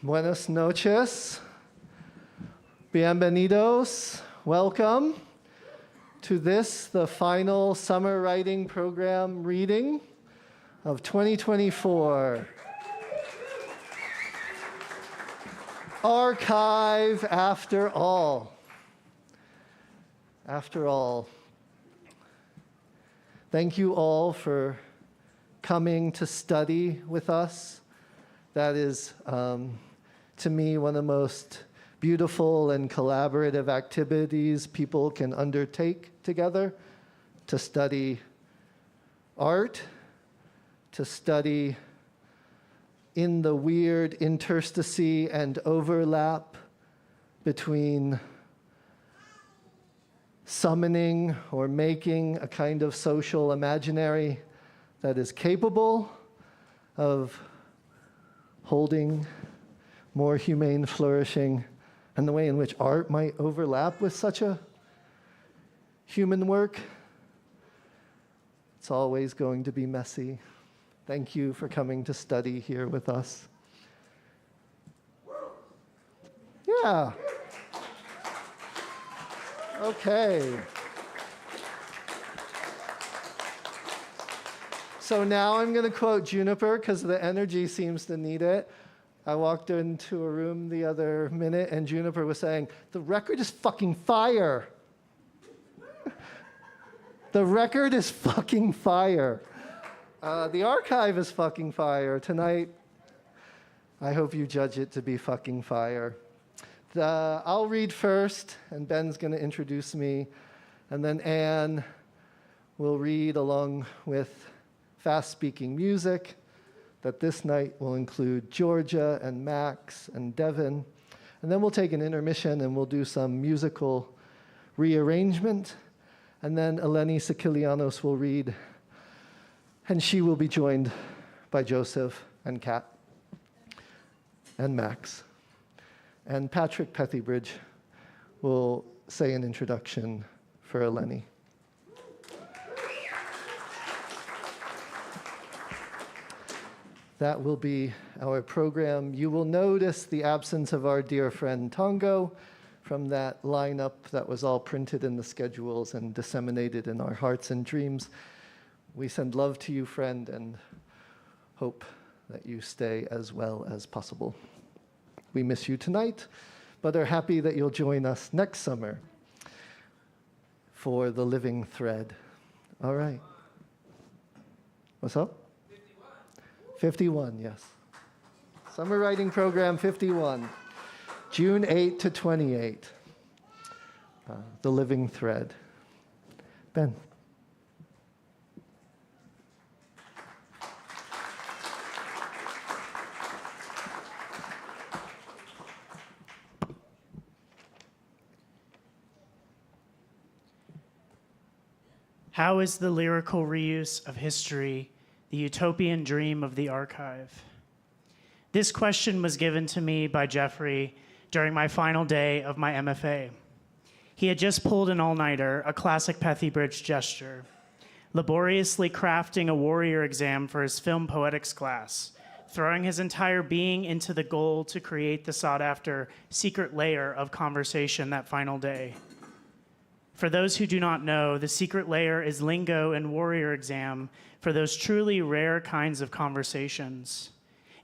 Buenas noches. Bienvenidos. Welcome to this, the final summer writing program reading of 2024. Archive after all. After all. Thank you all for coming to study with us. That is, to me, one of the most beautiful and collaborative activities people can undertake together, to study art, to study in the weird interstice and overlap between summoning or making a kind of social imaginary that is capable of holding more humane flourishing, and the way in which art might overlap with such a human work. It's always going to be messy. Thank you for coming to study here with us. Yeah. Okay. So now I'm going to quote Juniper because the energy seems to need it. I walked into a room the other minute and Juniper was saying, "The record is fucking fire." The record is fucking fire. The archive is fucking fire. Tonight, I hope you judge it to be fucking fire. I'll read first, and Ben's going to introduce me, and then Anne will read along with fast-speaking music that this night will include Georgia and Max and Devin. And then we'll take an intermission and we'll do some musical rearrangement. And then Eleni Sikelianos will read, and she will be joined by Joseph and Kat and Max. And Patrick Pethybridge will say an introduction for Eleni. That will be our program. You will notice the absence of our dear friend Tongo from that lineup that was all printed in the schedules and disseminated in our hearts and dreams. We send love to you, friend, and hope that you stay as well as possible. We miss you tonight, but are happy that you'll join us next summer for the living thread. All right. What's up? 51, yes. Summer Writing Program 51, June 8 to 28, The Living Thread. Ben. How is the lyrical reuse of history the utopian dream of the archive? This question was given to me by Jeffrey during my final day of my MFA. He had just pulled an all-nighter, a classic Pethybridge gesture, laboriously crafting a warrior exam for his film Poetics class, throwing his entire being into the goal to create the sought-after secret layer of conversation that final day. For those who do not know, the secret layer is lingo and warrior exam for those truly rare kinds of conversations.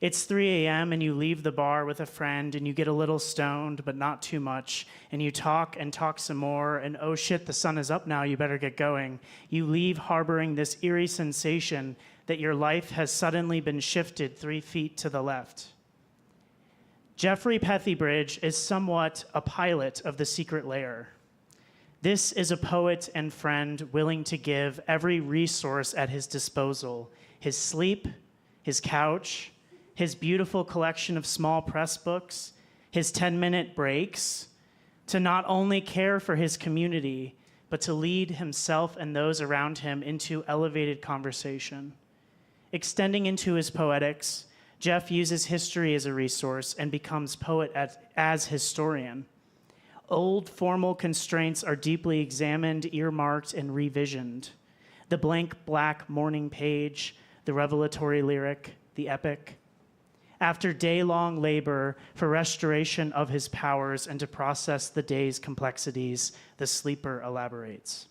It's 3 a.m. and you leave the bar with a friend and you get a little stoned, but not too much, and you talk and talk some more, and oh shit, the sun is up now, you better get going. You leave harboring this eerie sensation that your life has suddenly been shifted 3 feet to the left. Jeffrey Pethybridge is somewhat a pilot of the secret layer. This is a poet and friend willing to give every resource at his disposal: his sleep, his couch, his beautiful collection of small press books, his 10-minute breaks, to not only care for his community, but to lead himself and those around him into elevated conversation. Extending into his poetics, Jeff uses history as a resource and becomes poet as historian. Old formal constraints are deeply examined, earmarked, and revisioned. The blank black morning page, the revelatory lyric, the epic. after day-long labor for restoration of his powers and to process the day's complexities, the sleeper elaborates.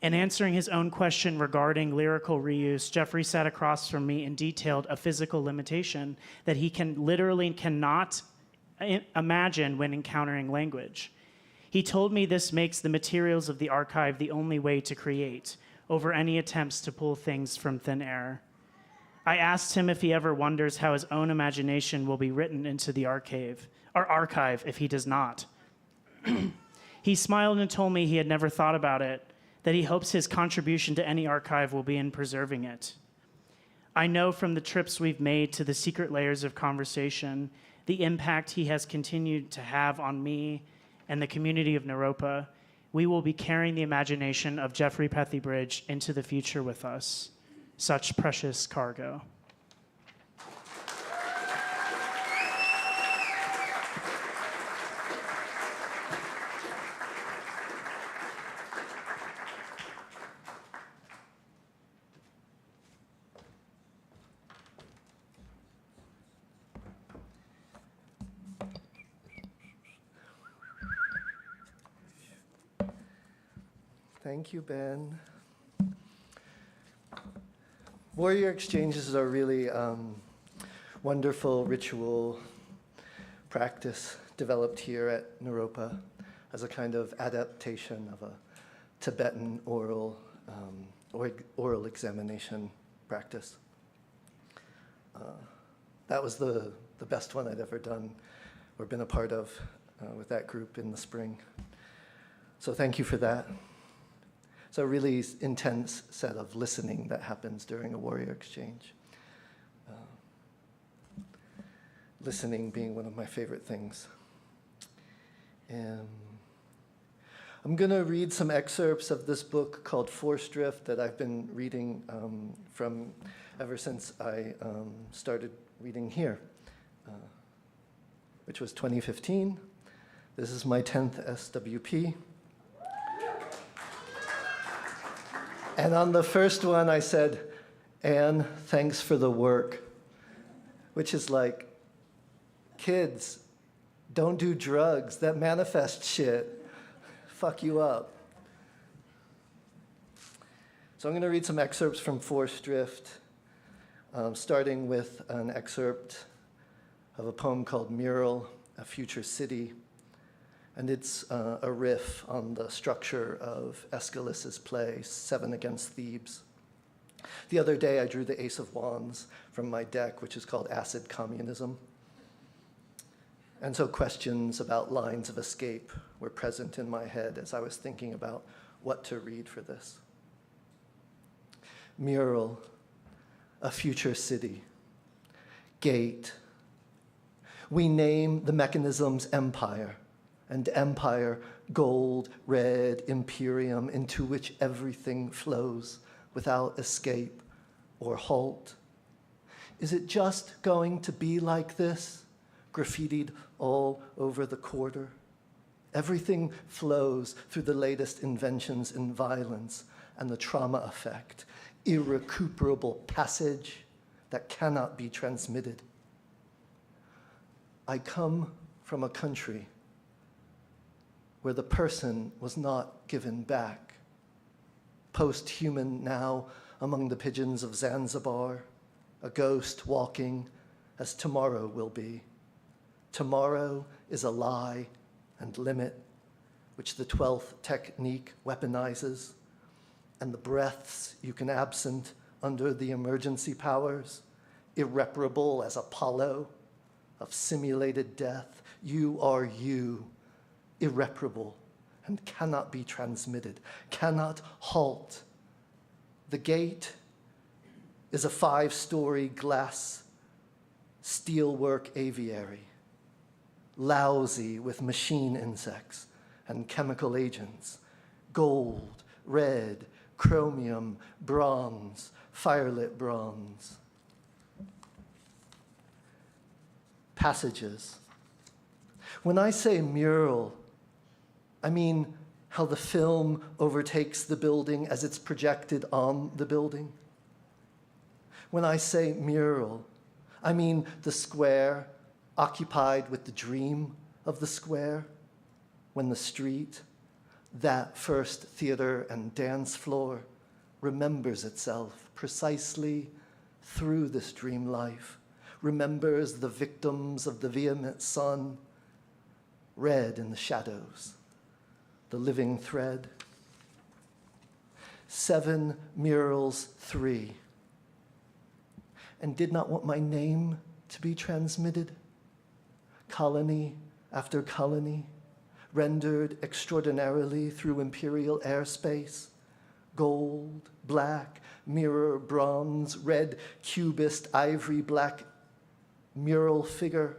In answering his own question regarding lyrical reuse, Jeffrey sat across from me and detailed a physical limitation that he literally cannot imagine when encountering language. He told me this makes the materials of the archive the only way to create, over any attempts to pull things from thin air. I asked him if he ever wonders how his own imagination will be written into the archive if he does not. He smiled and told me he had never thought about it, that he hopes his contribution to any archive will be in preserving it. I know from the trips we've made to the secret layers of conversation, the impact he has continued to have on me and the community of Naropa. We will be carrying the imagination of Jeffrey Pethybridge into the future with us. Such precious cargo. Thank you, Ben. Warrior exchanges are really wonderful ritual practice developed here at Naropa as a kind of adaptation of a Tibetan oral examination practice. That was the best one I'd ever done or been a part of with that group in the spring. So thank you for that. It's a really intense set of listening that happens during a warrior exchange. Listening being one of my favorite things. I'm going to read some excerpts of this book called Forced Drift that I've been reading from ever since I started reading here, which was 2015. This is my 10th SWP. And on the first one, I said, Anne, thanks for the work, which is like, kids, don't do drugs. That manifest shit fuck you up. So I'm going to read some excerpts from Forced Drift, starting with an excerpt of a poem called Mural, a Future City. And it's a riff on the structure of Aeschylus's play, Seven Against Thebes. The other day, I drew the Ace of Wands from my deck, which is called Acid Communism. And so questions about lines of escape were present in my head as I was thinking about what to read for this. Mural, a future city. Gate. We name the mechanisms empire, and empire, gold, red, imperium, into which everything flows without escape or halt. Is it just going to be like this, graffitied all over the quarter? Everything flows through the latest inventions in violence and the trauma effect, irrecuperable passage that cannot be transmitted. I come from a country where the person was not given back. Post-human now among the pigeons of Zanzibar, a ghost walking as tomorrow will be. Tomorrow is a lie and limit, which the 12th technique weaponizes, and the breaths you can absent under the emergency powers, irreparable as Apollo of simulated death. You are you, irreparable, and cannot be transmitted, cannot halt. The gate is a 5-story glass steelwork aviary, lousy with machine insects and chemical agents, gold, red, chromium, bronze, firelit bronze. Passages. When I say mural, I mean how the film overtakes the building as it's projected on the building. When I say mural, I mean the square occupied with the dream of the square, when the street, that first theater and dance floor, remembers itself precisely through this dream life, remembers the victims of the vehement sun, red in the shadows, the living thread. 7 murals, 3. And did not want my name to be transmitted. Colony after colony, rendered extraordinarily through imperial airspace, gold, black, mirror, bronze, red, cubist, ivory, black, mural figure,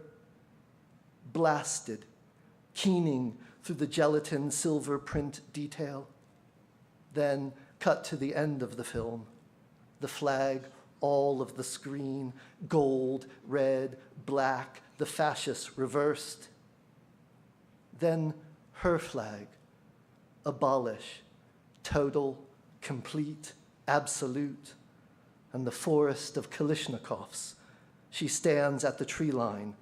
blasted, keening through the gelatin silver print detail. Then cut to the end of the film, the flag, all of the screen, gold, red, black, the fascists reversed. Then her flag, abolish, total, complete, absolute, and the forest of Kalashnikovs. She stands at the tree line,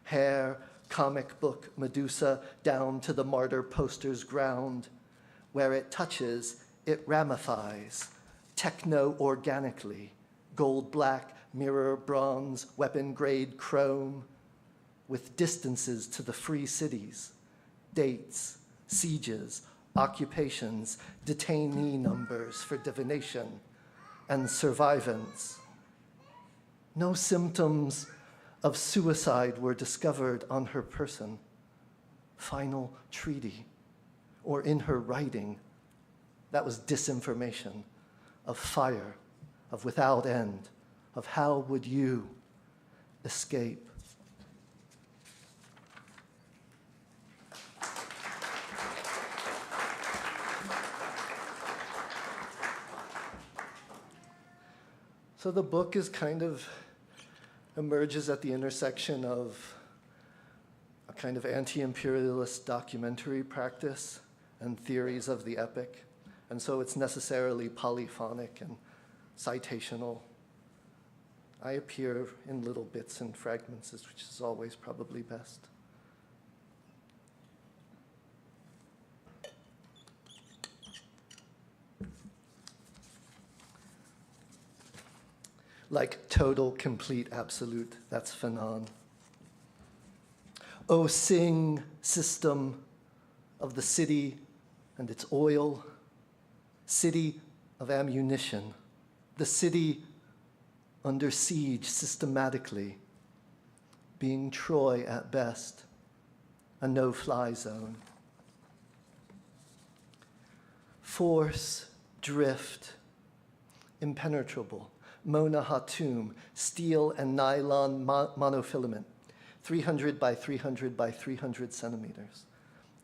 hair, comic book, Medusa, down to the martyr poster's ground. Where it touches, it ramifies, techno-organically, gold black, mirror bronze, weapon grade chrome, with distances to the free cities, dates, sieges, occupations, detainee numbers for divination, and survivance. No symptoms of suicide were discovered on her person, final treaty, or in her writing. That was disinformation, of fire, of without end, of how would you escape. So the book is kind of emerges at the intersection of a kind of anti-imperialist documentary practice and theories of the epic. And so it's necessarily polyphonic and citational. I appear in little bits and fragments, which is always probably best. Like total, complete, absolute, that's Fanon. O sing, system of the city and its oil, city of ammunition, the city under siege systematically, being Troy at best, a no-fly zone. Force, drift, impenetrable, Mona Hatum, steel and nylon monofilament, 300 by 300 by 300 centimeters,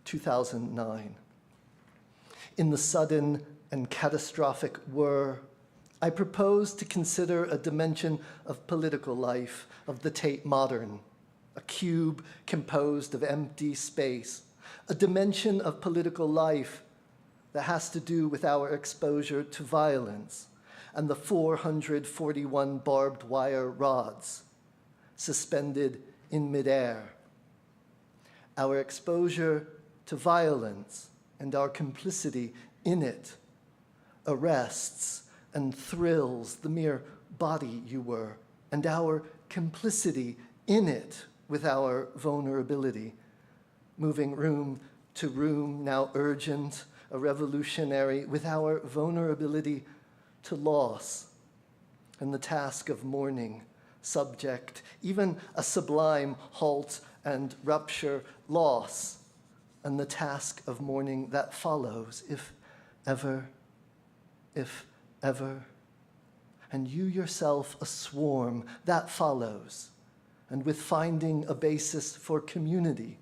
2009. In the sudden and catastrophic whir, I propose to consider a dimension of political life of the Tate Modern, a cube composed of empty space, a dimension of political life that has to do with our exposure to violence and the 441 barbed wire rods suspended in midair. Our exposure to violence and our complicity in it arrests and thrills the mere body you were, and our complicity in it with our vulnerability, moving room to room, now urgent, a revolutionary, with our vulnerability to loss and the task of mourning, subject, even a sublime halt and rupture, loss, and the task of mourning that follows, if ever, and you yourself a swarm, that follows, and with finding a basis for community,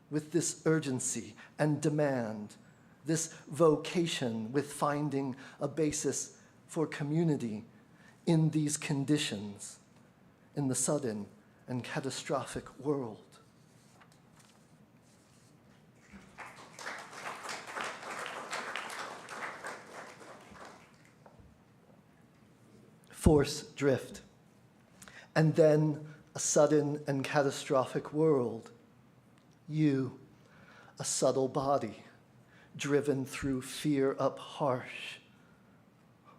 with this urgency and demand, this vocation with finding a basis for community in these conditions, in the sudden and catastrophic world. Force drift. And then a sudden and catastrophic world. You, a subtle body, driven through fear up harsh,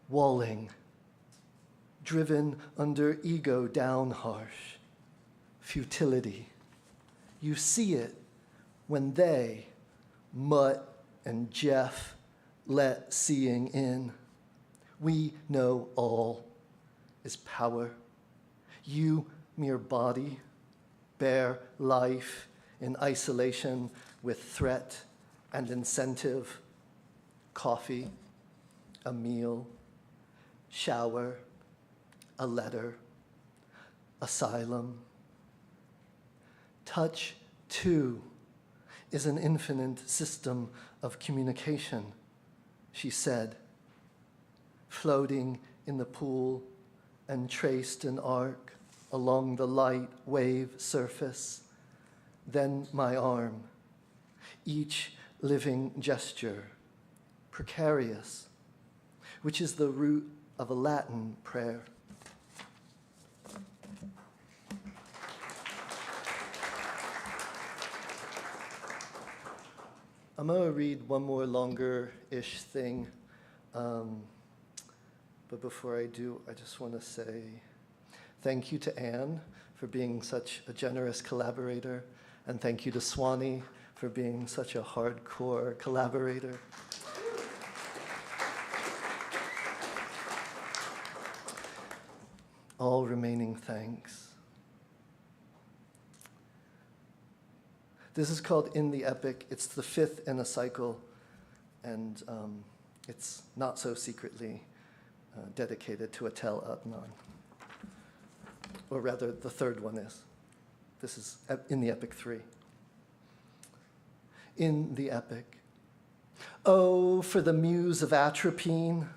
walling, driven under ego down harsh, futility. You see it when they, Mutt and Jeff, let seeing in. We know all is power. You, mere body, bear life in isolation with threat and incentive, coffee, a meal, shower, a letter, asylum. Touch, too, is an infinite system of communication, she said, floating in the pool and traced an arc along the light wave surface, then my arm, each living gesture, precarious, which is the root of a Latin prayer. I'm going to read one more longer-ish thing, but before I do, I just want to say thank you to Anne for being such a generous collaborator, and thank you to Swanee for being such a hardcore collaborator. All remaining thanks. This is called In the Epic. It's the 5th in a cycle, and it's not so secretly dedicated to Atel Adnan. Or rather, the 3rd one is. This is In the Epic 3. In the Epic. Oh, for the muse of atropine,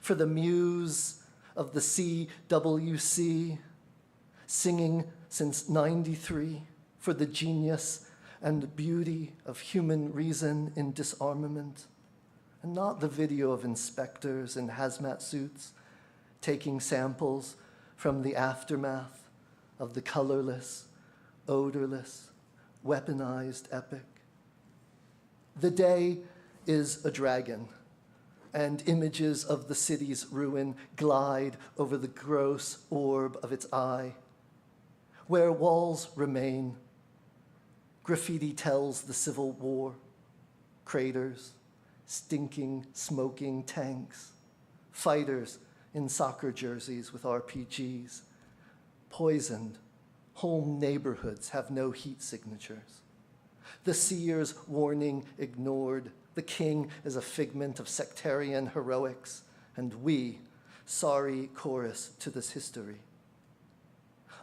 for the muse of the CWC, singing since '93, for the genius and beauty of human reason in disarmament, and not the video of inspectors in hazmat suits taking samples from the aftermath of the colorless, odorless, weaponized epic. The day is a dragon, and images of the city's ruin glide over the gross orb of its eye. Where walls remain, graffiti tells the Civil War, craters, stinking, smoking tanks, fighters in soccer jerseys with RPGs, poisoned, whole neighborhoods have no heat signatures. The seer's warning ignored, the king is a figment of sectarian heroics, and we, sorry chorus to this history.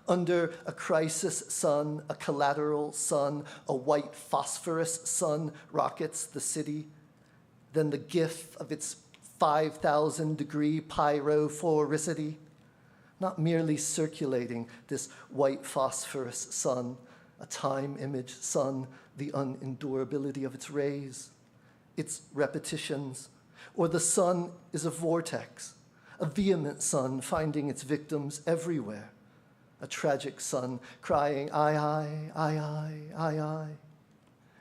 Under a crisis sun, a collateral sun, a white phosphorus sun rockets the city. Then the gif of its 5,000-degree pyrophoricity, not merely circulating this white phosphorus sun, a time image sun, the unendurability of its rays, its repetitions, or the sun is a vortex, a vehement sun finding its victims everywhere. A tragic sun crying, "I, I,"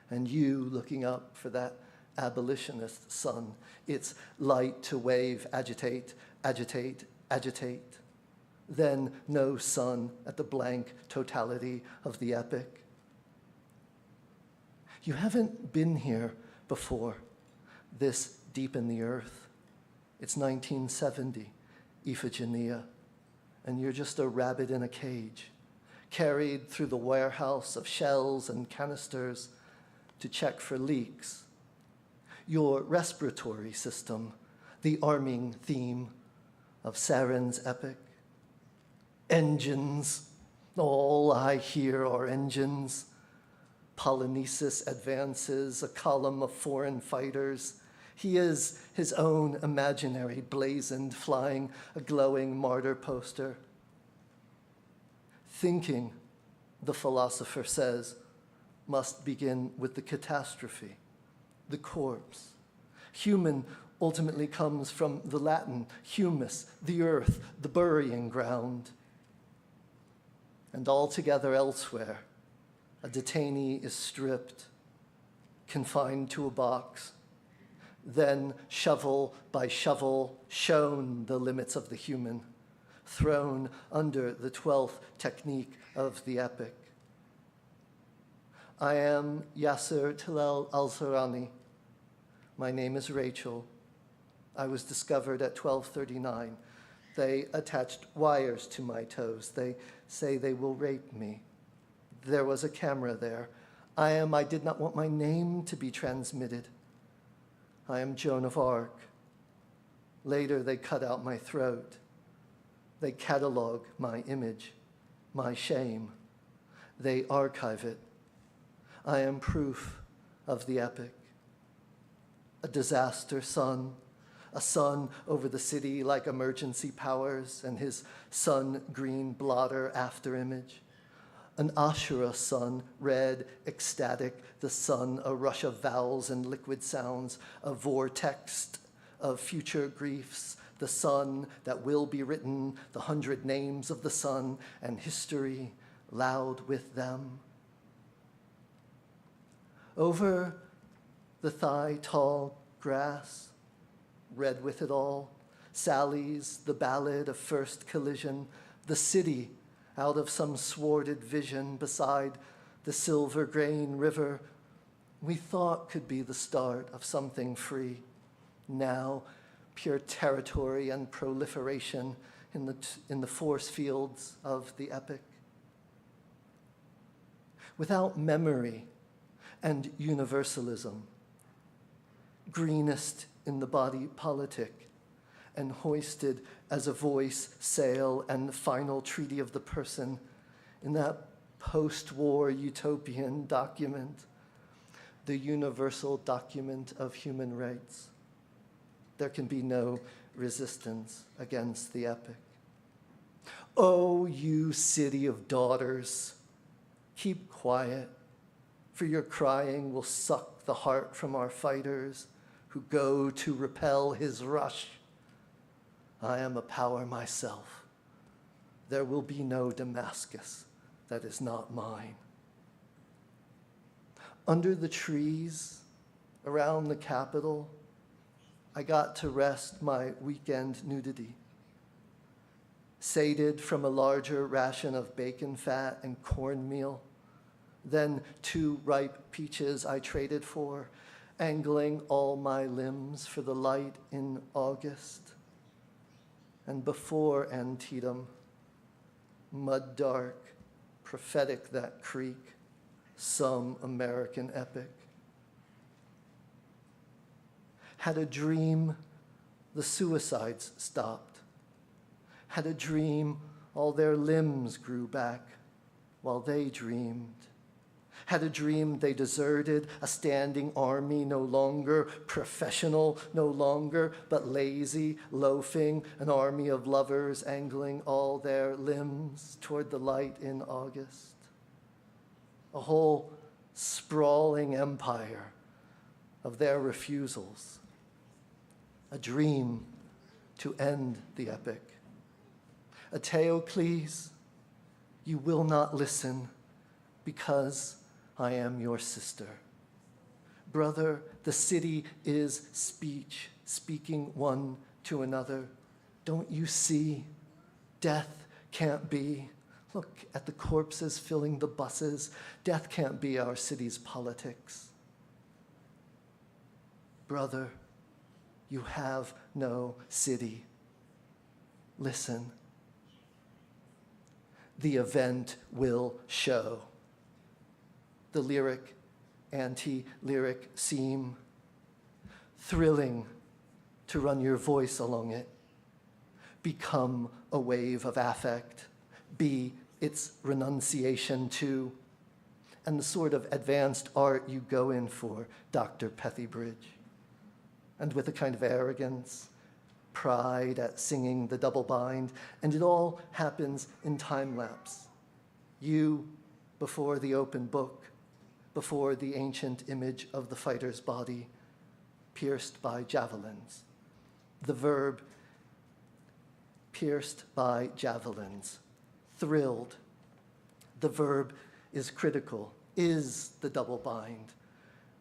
and you looking up for that abolitionist sun, its light to wave, agitate, agitate, agitate. Then no sun at the blank totality of the epic. You haven't been here before, this deep in the earth. It's 1970, Iphigenia. And you're just a rabbit in a cage, carried through the warehouse of shells and canisters to check for leaks. Your respiratory system, the arming theme of Saren's epic. Engines, all I hear are engines. Polynices advances, a column of foreign fighters. He is his own imaginary blazoned, flying a glowing martyr poster. Thinking, the philosopher says, must begin with the catastrophe, the corpse. Human ultimately comes from the Latin humus, the earth, the burying ground. and altogether elsewhere, a detainee is stripped, confined to a box, then shovel by shovel shown the limits of the human, thrown under the 12th technique of the epic. I am Yasser Tilal al-Sarani. My name is Rachel. I was discovered at 12:39. They attached wires to my toes. They say they will rape me. There was a camera there. I did not want my name to be transmitted. I am Joan of Arc. Later, they cut out my throat. They catalog my image, my shame. They archive it. I am proof of the epic. A disaster son, a sun over the city like emergency powers and his sun-green blotter afterimage. An Ashura sun, red, ecstatic, the sun, a rush of vowels and liquid sounds, a vortex of future griefs, the sun that will be written, the 100 names of the sun, and history loud with them. Over the thigh-tall grass, red with it all, sallies the ballad of first collision, the city out of some sworded vision beside the silver grain river we thought could be the start of something free. Now, pure territory and proliferation in the force fields of the epic. Without memory and universalism, greenest in the body politic, and hoisted as a voice, sail, and final treaty of the person in that post-war utopian document, the universal document of human rights. There can be no resistance against the epic. Oh, you city of daughters, keep quiet, for your crying will suck the heart from our fighters who go to repel his rush. I am a power myself. There will be no Damascus that is not mine. Under the trees around the Capitol, I got to rest my weekend nudity. Sated from a larger ration of bacon fat and cornmeal, then 2 ripe peaches I traded for, angling all my limbs for the light in August. And before Antietam, mud dark, prophetic that creek, some American epic. Had a dream, the suicides stopped. Had a dream, all their limbs grew back while they dreamed. Had a dream they deserted a standing army, no longer professional, no longer, but lazy, loafing, an army of lovers angling all their limbs toward the light in August. A whole sprawling empire of their refusals. A dream to end the epic. A Teocles, you will not listen because I am your sister. Brother, the city is speech, speaking one to another. Don't you see? Death can't be. Look at the corpses filling the buses. Death can't be our city's politics. Brother, you have no city. Listen. The event will show. The lyric, anti-lyric seam, thrilling to run your voice along it. Become a wave of affect. Be its renunciation too. And the sort of advanced art you go in for, Dr. Pethybridge. And with a kind of arrogance, pride at singing the double bind, and it all happens in time lapse. You before the open book, before the ancient image of the fighter's body, pierced by javelins. The verb, pierced by javelins, thrilled, The verb is critical, is the double bind.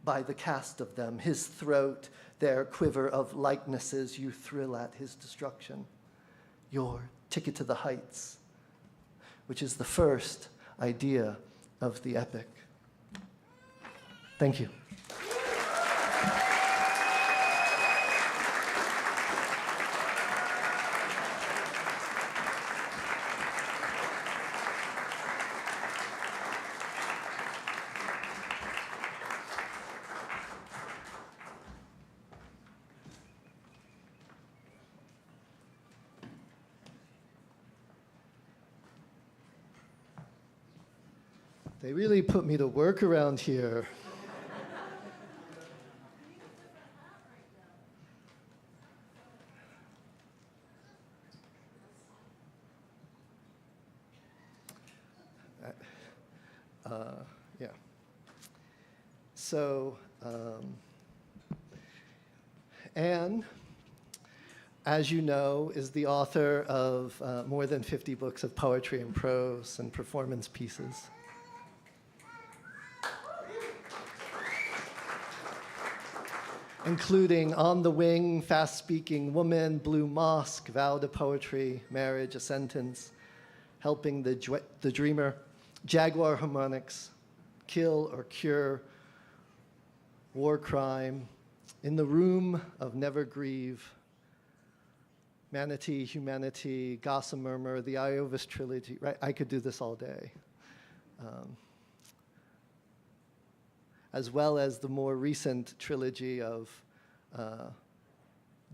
By the cast of them, his throat, their quiver of likenesses, you thrill at his destruction. Your ticket to the heights, which is the first idea of the epic. Thank you. They really put me to work around here. Yeah. So, Anne, as you know, is the author of more than 50 books of poetry and prose and performance pieces. Including On the Wing, Fast-Speaking Woman, Blue Mosque, Vow to Poetry, Marriage, A Sentence, Helping the Dreamer, Jaguar Harmonics, Kill or Cure, War Crime, In the Room of Never Grieve, Manatee, Humanity, Gossamer, the Iovis Trilogy, right? I could do this all day. As well as the more recent trilogy of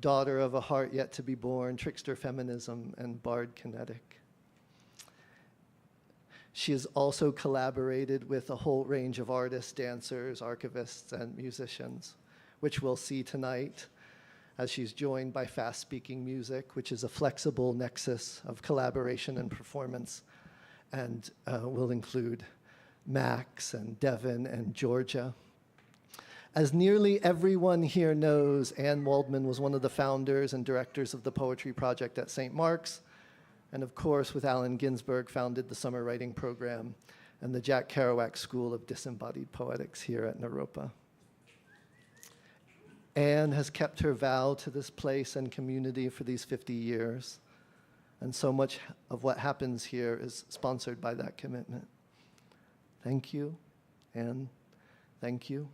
Daughter of a Heart Yet to be Born, Trickster Feminism, and Bard Kinetic. She has also collaborated with a whole range of artists, dancers, archivists, and musicians, which we'll see tonight as she's joined by Fast Speaking Music, which is a flexible nexus of collaboration and performance, and will include Max and Devin and Georgia. As nearly everyone here knows, Anne Waldman was one of the founders and directors of the Poetry Project at St. Mark's, and of course, with Allen Ginsberg, founded the Summer Writing Program and the Jack Kerouac School of Disembodied Poetics here at Naropa. Anne has kept her vow to this place and community for these 50 years, and so much of what happens here is sponsored by that commitment. Thank you, Anne. Thank you.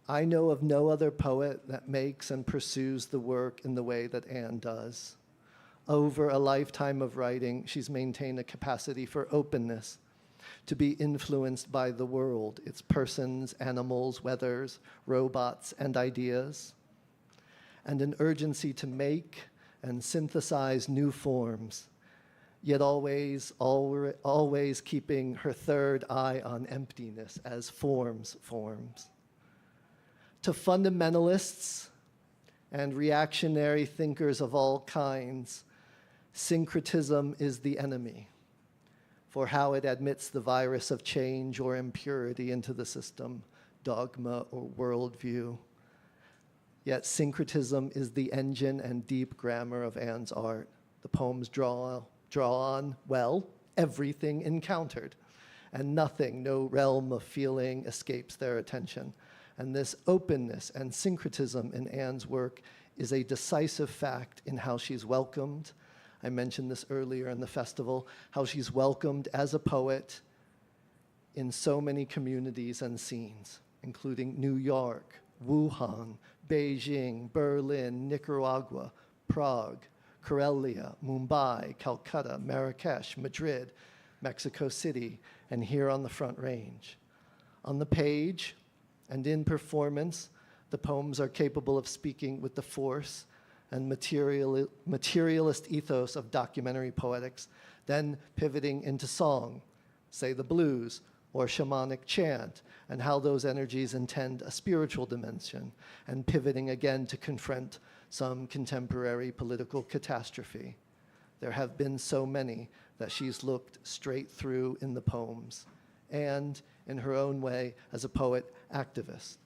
I know of no other poet that makes and pursues the work in the way that Anne does. Over a lifetime of writing, she's maintained a capacity for openness, to be influenced by the world, its persons, animals, weathers, robots, and ideas, and an urgency to make and synthesize new forms, yet always keeping her third eye on emptiness as forms. To fundamentalists and reactionary thinkers of all kinds, syncretism is the enemy, for how it admits the virus of change or impurity into the system, dogma or worldview. Yet syncretism is the engine and deep grammar of Anne's art. The poems draw on, well, everything encountered, and nothing, no realm of feeling escapes their attention. And this openness and syncretism in Anne's work is a decisive fact in how she's welcomed. I mentioned this earlier in the festival, how she's welcomed as a poet in so many communities and scenes, including New York, Wuhan, Beijing, Berlin, Nicaragua, Prague, Karelia, Mumbai, Calcutta, Marrakesh, Madrid, Mexico City, and here on the Front Range. On the page and in performance, the poems are capable of speaking with the force and materialist ethos of documentary poetics, then pivoting into song, say the blues, or shamanic chant, and how those energies intend a spiritual dimension, and pivoting again to confront some contemporary political catastrophe. There have been so many that she's looked straight through in the poems, and in her own way as a poet activist.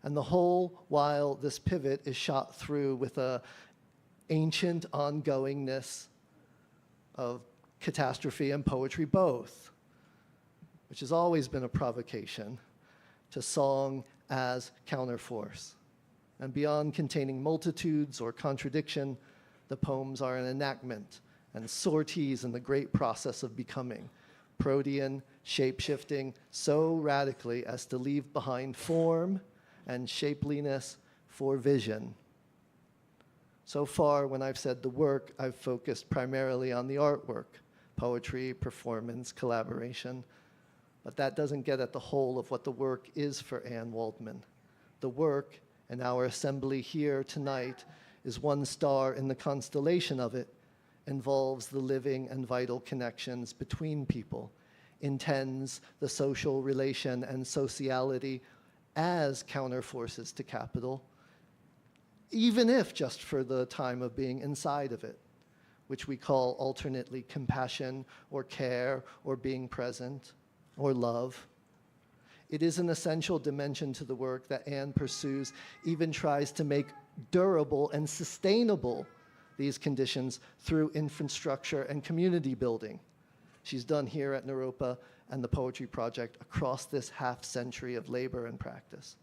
And the whole while this pivot is shot through with a ancient ongoingness of catastrophe and poetry both, which has always been a provocation, to song as counterforce. And beyond containing multitudes or contradiction, the poems are an enactment and sorties in the great process of becoming, protean, shape-shifting so radically as to leave behind form and shapeliness for vision. So far, when I've said the work, I've focused primarily on the artwork, poetry, performance, collaboration, but that doesn't get at the whole of what the work is for Anne Waldman. The work, and our assembly here tonight, is one star in the constellation of it, involves the living and vital connections between people, intends the social relation and sociality as counterforces to capital, even if just for the time of being inside of it, which we call alternately compassion or care or being present or love. It is an essential dimension to the work that Anne pursues, even tries to make durable and sustainable these conditions through infrastructure and community building. She's done here at Naropa and the Poetry Project across this half-century of labor and practice.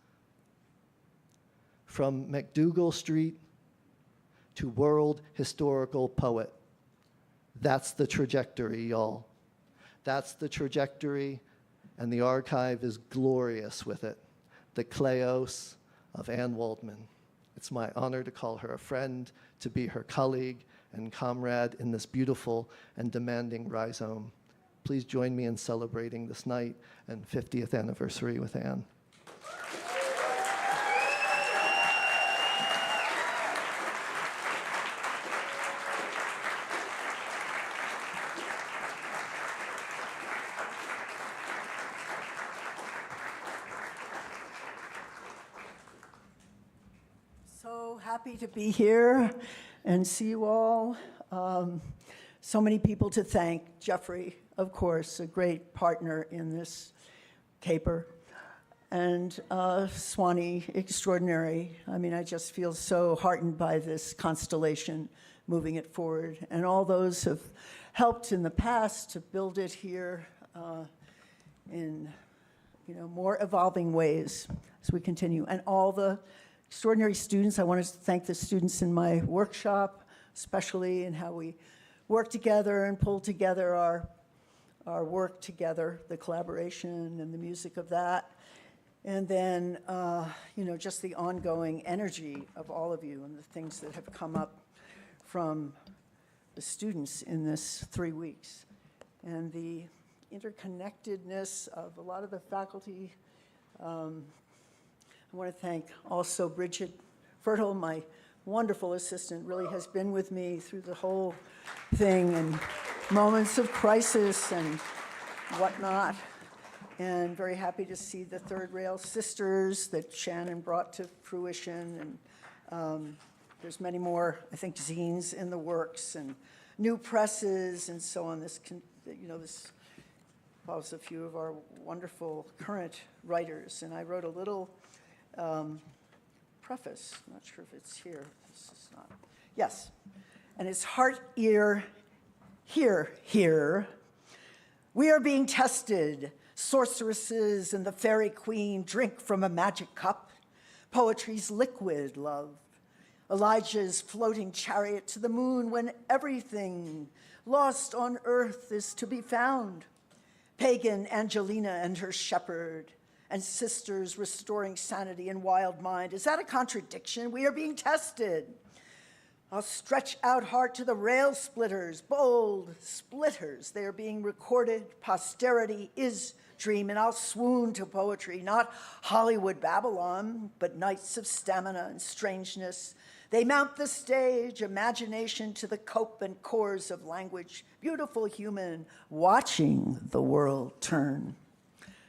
From MacDougall Street to world historical poet. That's the trajectory, y'all. That's the trajectory, and the archive is glorious with it. The Kleos of Anne Waldman. It's my honor to call her a friend, to be her colleague and comrade in this beautiful and demanding rhizome. Please join me in celebrating this night and 50th anniversary with Anne. Happy to be here and see you all. So many people to thank. Jeffrey, of course, a great partner in this caper. And Swanee, extraordinary. I mean, I just feel so heartened by this constellation, moving it forward. And all those who have helped in the past to build it here in more evolving ways as we continue. And all the extraordinary students. I want to thank the students in my workshop, especially in how we work together and pull together our work together, the collaboration and the music of that. And then, just the ongoing energy of all of you and the things that have come up from the students in this 3 weeks. And the interconnectedness of a lot of the faculty. I want to thank also Bridget Fertile, my wonderful assistant, really has been with me through the whole thing and moments of crisis and whatnot. And very happy to see the Third Rail Sisters that Shannon brought to fruition. And there's many more, I think, zines in the works and new presses and so on. This follows a few of our wonderful current writers. And I wrote a little preface. I'm not sure if it's here. This is not. Yes. And it's heart, ear, here. We are being tested. Sorceresses and the fairy queen drink from a magic cup. Poetry's liquid love. Elijah's floating chariot to the moon when everything lost on earth is to be found. Pagan Angelina and her shepherd, and sisters restoring sanity in wild mind. Is that a contradiction? We are being tested. I'll stretch out heart to the rail splitters, bold splitters. They are being recorded. Posterity is dream, and I'll swoon to poetry, not Hollywood Babylon, but nights of stamina and strangeness. They mount the stage, imagination to the cope and cores of language, beautiful human, watching the world turn.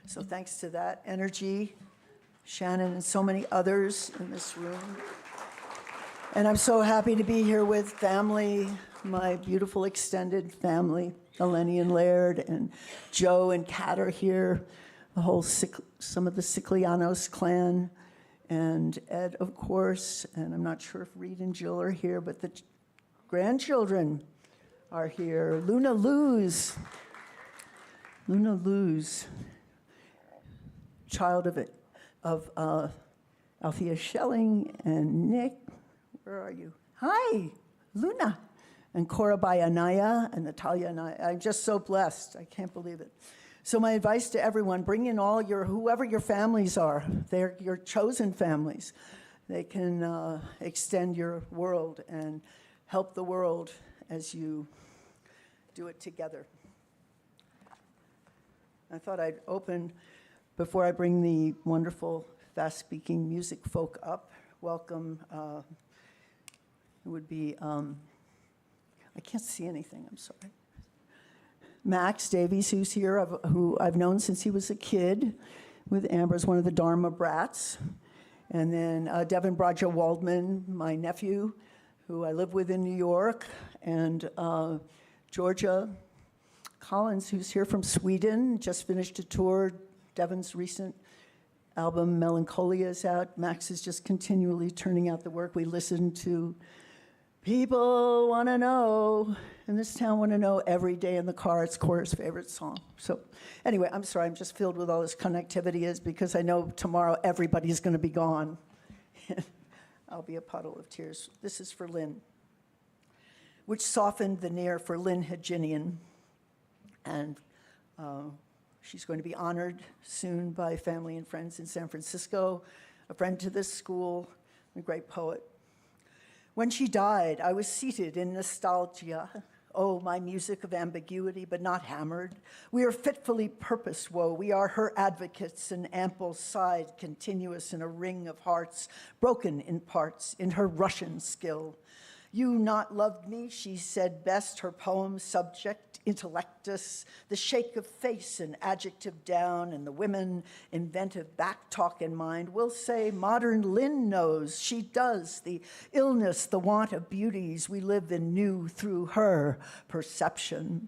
So thanks to that energy, Shannon and so many others in this room. And I'm so happy to be here with family, my beautiful extended family. Eleni and Laird and Joe and Kat are here, the whole some of the Sikelianos clan, and Ed, of course, and I'm not sure if Reed and Jill are here, but the grandchildren are here. Luna Luz, child of Althea Schelling and Nick. Where are you? Hi, Luna. And Cora Anaya and Natalia and I'm just so blessed. I can't believe it. So my advice to everyone, bring in all whoever your families are. They're your chosen families. They can extend your world and help the world as you do it together. I thought I'd open, before I bring the wonderful, fast-speaking music folk up, welcome, it would be, I can't see anything, I'm sorry. Max Davies, who's here, who I've known since he was a kid with Amber, is one of the Dharma brats. And then Devin Braja Waldman, my nephew, who I live with in New York, and Georgia Collins, who's here from Sweden, just finished a tour. Devin's recent album, Melancholia, is out. Max is just continually turning out the work. We listen to people want to know, in this town want to know every day in the car. It's Cora's favorite song. So anyway, I'm sorry, I'm just filled with all this connectivity is because I know tomorrow everybody's going to be gone. I'll be a puddle of tears. This is for Lynn, which softened the near for Lynn Haginian. And she's going to be honored soon by family and friends in San Francisco, a friend to this school, a great poet. When she died, I was seated in nostalgia. Oh, my music of ambiguity, but not hammered. We are fitfully purposed, woe. We are her advocates, an ample side, continuous in a ring of hearts, broken in parts, in her Russian skill. You not loved me, she said best, her poem subject, intellectus, the shake of face and adjective down, and the women, inventive back talk in mind, will say modern Lynn knows, she does, the illness, the want of beauties we live in new through her perception.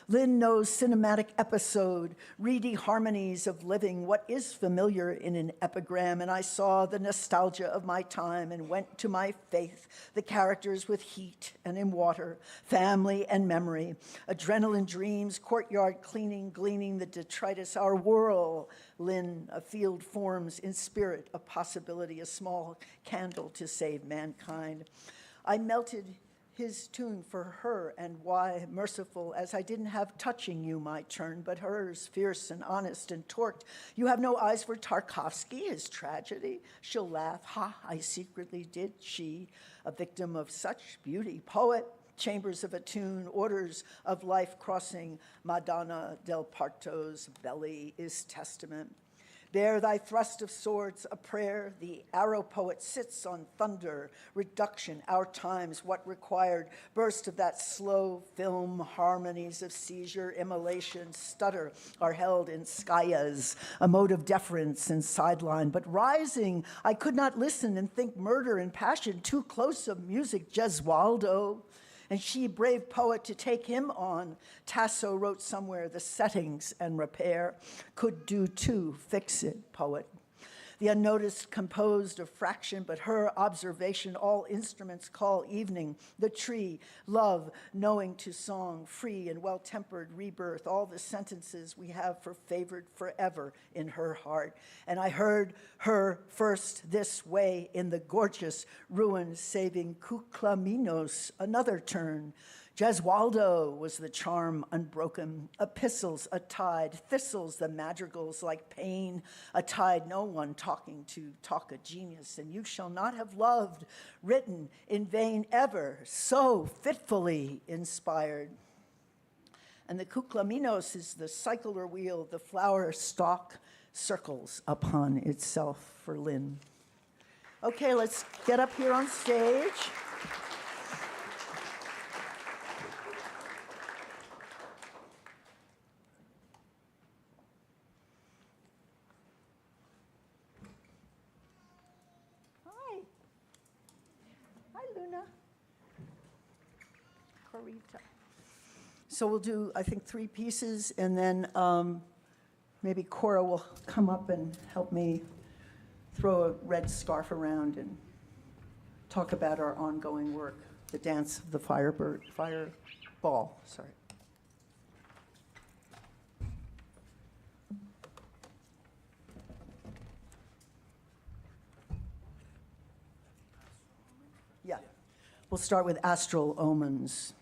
Lynn knows cinematic episode, reedy harmonies of living, what is familiar in an epigram, and I saw the nostalgia of my time and went to my faith, the characters with heat and in water, family and memory, adrenaline dreams, courtyard cleaning, gleaning the detritus, our whirl, Lynn, a field forms in spirit, a possibility, a small candle to save mankind. I melted his tune for her, and why merciful, as I didn't have touching you my turn, but hers, fierce and honest and torqued. You have no eyes for Tarkovsky, his tragedy. She'll laugh, ha, I secretly did, she, a victim of such beauty. Poet, chambers of a tune, orders of life crossing, Madonna del Parto's belly is testament. Bear thy thrust of swords, a prayer, the arrow poet sits on thunder, reduction, our times, what required, burst of that slow film, harmonies of seizure, immolation, stutter, are held in skayas, a mode of deference and sideline, but rising, I could not listen and think murder and passion, too close of music, Gesualdo, and she, brave poet, to take him on. Tasso wrote somewhere, the settings and repair could do too, fix it, poet. The unnoticed composed of fraction, but her observation, all instruments call evening, the tree, love, knowing to song, free and well-tempered rebirth, all the sentences we have for favored forever in her heart. And I heard her first this way in the gorgeous ruin-saving Kuklaminos, another turn. Gesualdo was the charm unbroken, epistles, a tide, thistles, the madrigals like pain, a tide no one talking to, talk a genius, and you shall not have loved, written in vain ever, so fitfully inspired. And the Kuklaminos is the cycler wheel, the flower stalk circles upon itself for Lynn. Okay, let's get up here on stage. So we'll do, I think, 3 pieces, and then maybe Cora will come up and help me throw a red scarf around and talk about our ongoing work, the dance of the fire ball, sorry. Yeah, we'll start with astral omens.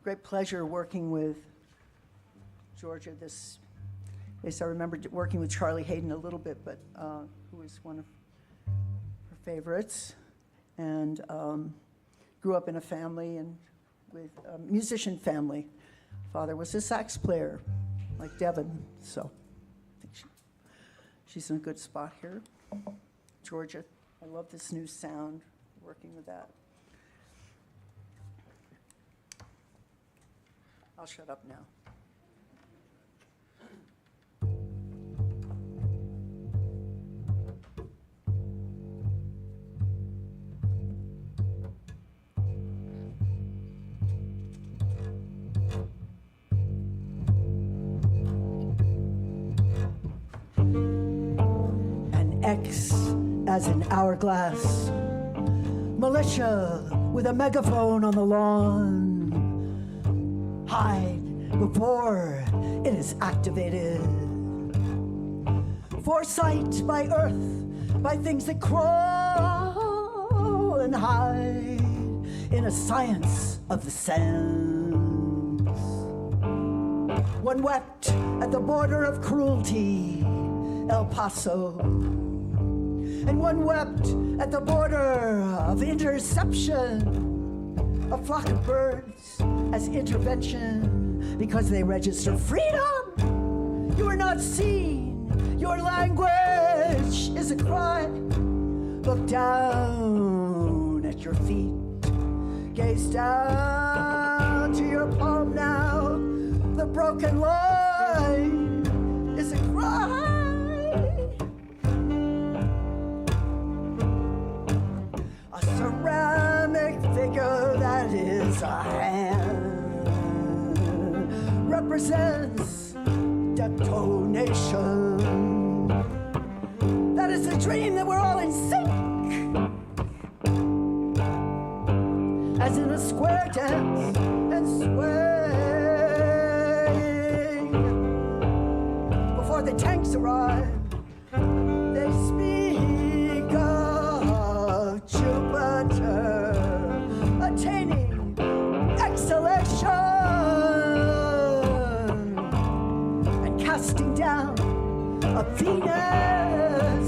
Great pleasure working with Georgia this case. I remember working with Charlie Hayden a little bit, but who was one of her favorites, and grew up in a family and with a musician family. Father was a sax player, like Devin, so I think she's in a good spot here. Georgia, I love this new sound, working with that. I'll shut up now. An X as an hourglass, militia with a megaphone on the lawn. Hide before it is activated. Foresight by earth, by things that crawl and hide in a science of the sands. One wept at the border of cruelty, El Paso. And one wept at the border of interception, a flock of birds as intervention because they register freedom. You are not seen. Your language is a cry. Look down at your feet. Gaze down to your palm now. The broken line is a cry. A ceramic figure that is a hand represents detonation. That is a dream that we're all in sync. As in a square dance and sway. Before the tanks arrive, they speak of Jupiter attaining exhalation and casting down a Venus.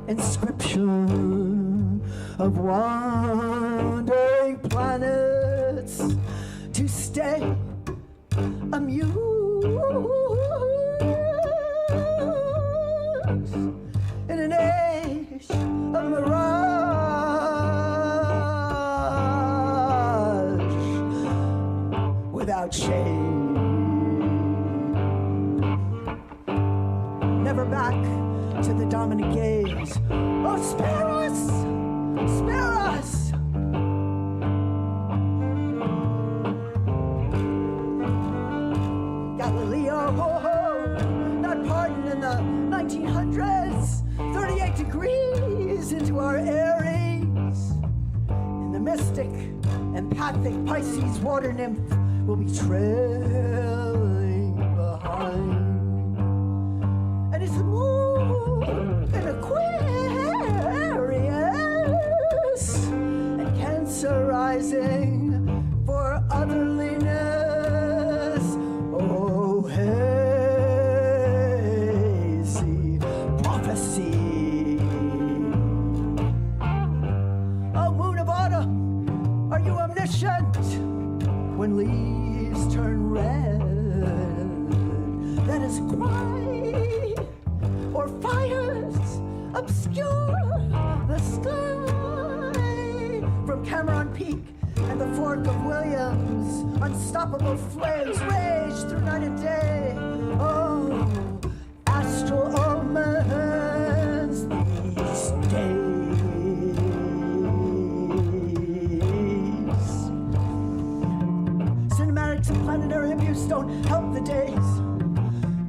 Inscription of wandering planets to stay amused in an age of mirage without shame. Never back to the dominant gaze. Oh, spare us! Spare us! Galileo, not pardoned in the 1900s. 38 degrees into our Aries. And the mystic, empathic Pisces water nymph will be trailing behind. And it's the moon in Aquarius and Cancer rising for otherliness. Oh, hazy prophecy. Oh, moon of autumn, are you omniscient? When leaves turn red, that is a cry. Or fires obscure the sky. From Cameron Peak and the Fork of Williams, unstoppable flames rage through night and day. Oh, astral omens these days. Cinematics and planetary abuse don't help the days.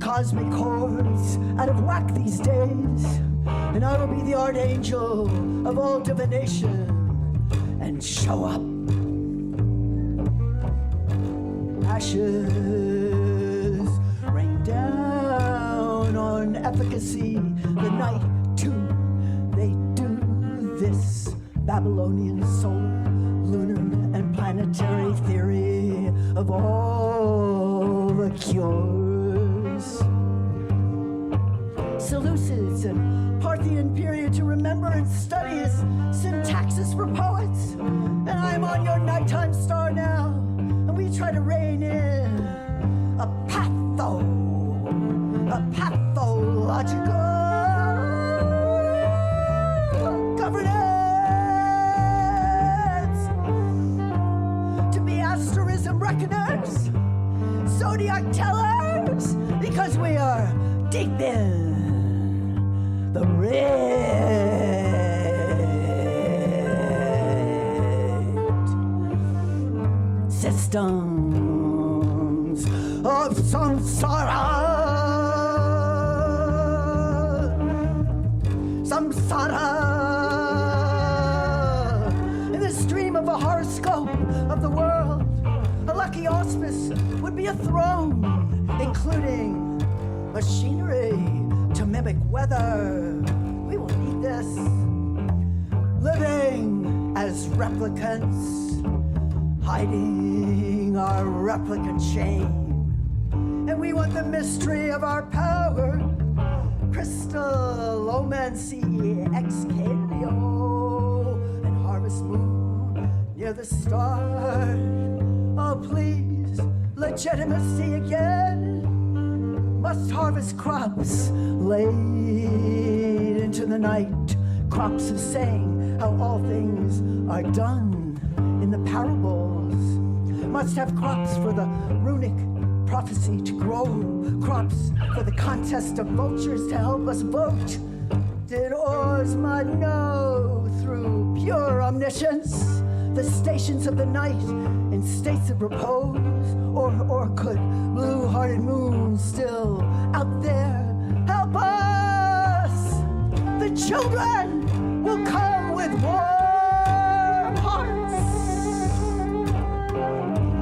Cosmic chords out of whack these days. and I will be the archangel of all divination and show up. Ashes rain down on efficacy. The night too, they do this. Babylonian solar, lunar, and planetary theory of all the cures. Seleucids and Parthian period to remember and study is syntaxis for poets. And I'm on your nighttime star now, and we try to rein in a pathological governance. To be asterism reckoners, zodiac tellers, because we are deep in the rigged systems of samsara. In the stream of a horoscope of the world, a lucky auspice would be a throne, including machinery to mimic weather. We will need this. Living as replicants, hiding our replicant shame. And we want the mystery of our power. Crystallomancy, Excalio, and harvest moon near the start. Oh, please, legitimacy again. Must harvest crops late into the night. Crops of saying how all things are done in the parables. Must have crops for the runic prophecy to grow, crops for the contest of vultures to help us vote. Did Orsma know through pure omniscience the stations of the night in states of repose? Or could blue-hearted moon still out there help us? The children will come with warm hearts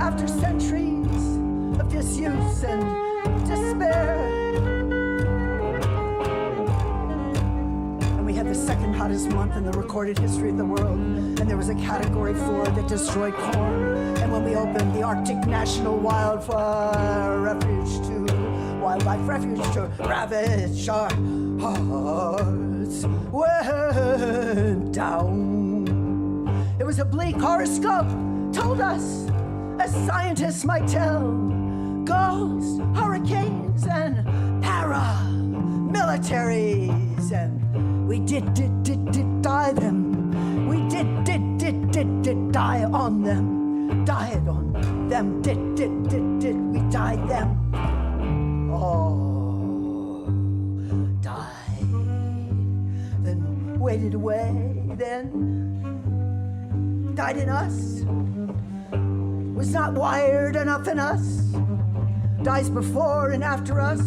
after centuries of disuse and despair. And we had the second hottest month in the recorded history of the world, and there was a category 4 that destroyed corn. And when we opened the Arctic National Wildlife Refuge to ravage our hearts went down. It was a bleak horoscope, told us, as scientists might tell, ghosts, hurricanes, and paramilitaries. And we did die them. We did die on them. Died on them. Did we die them? Oh, died. Then waited away. Then died in us. Was not wired enough in us. Dies before and after us.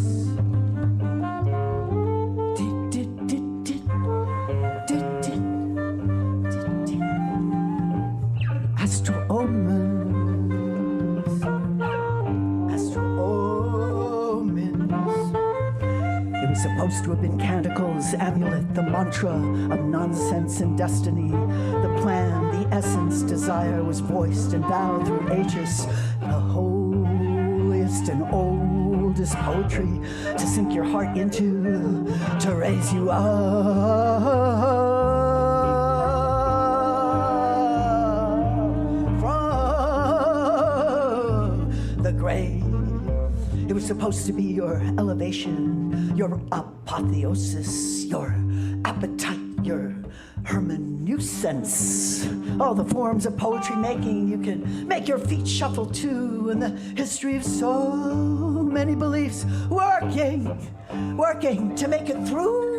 Supposed to have been Canticle's amulet, the mantra of nonsense and destiny. The plan, the essence, desire was voiced and vowed through ages. The holiest and oldest poetry to sink your heart into, to raise you up from the grave. It was supposed to be your elevation, your apotheosis, your appetite, your hermeneucense. All the forms of poetry making you can make your feet shuffle to, and the history of so many beliefs working to make it through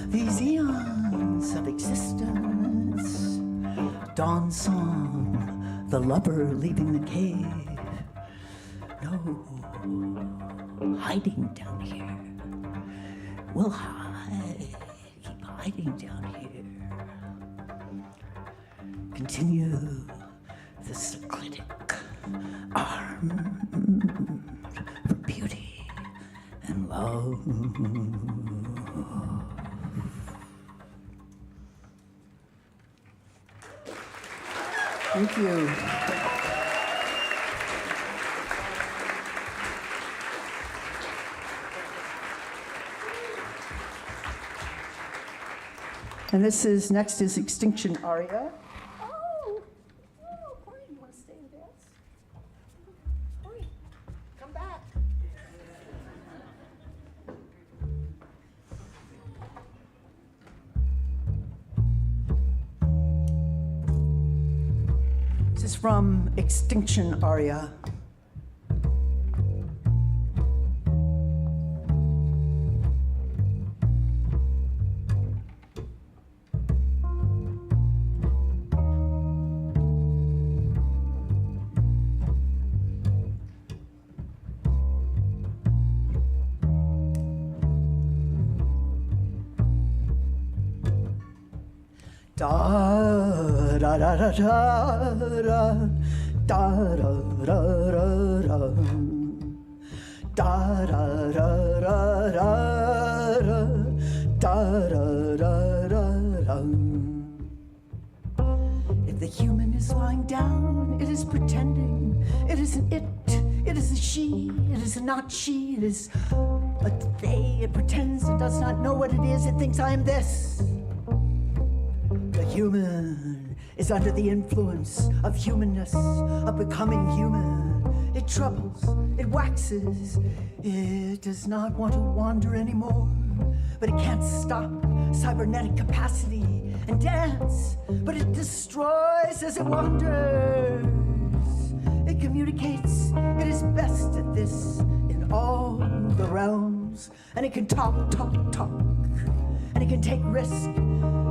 these eons of existence. Dawn song, the lover leaving the cave. No hiding down here. We'll hide, keep hiding down here. Continue the cyclic arm for beauty and love. Thank you. And next is Extinction Aria. Oh, Corey, you want to stay and dance? Corey, come back. This is from Extinction Aria. Da da da da da da da da da da da da da da da da. If the human is lying down, it is pretending. It isn't it. It is a she. It is not she. It is a they. It pretends it does not know what it is. It thinks I am this. The human is under the influence of humanness, of becoming human. It troubles, it waxes, it does not want to wander anymore, but it can't stop cybernetic capacity and dance, but it destroys as it wanders. It communicates, it is best at this in all the realms, and it can talk, and it can take risk.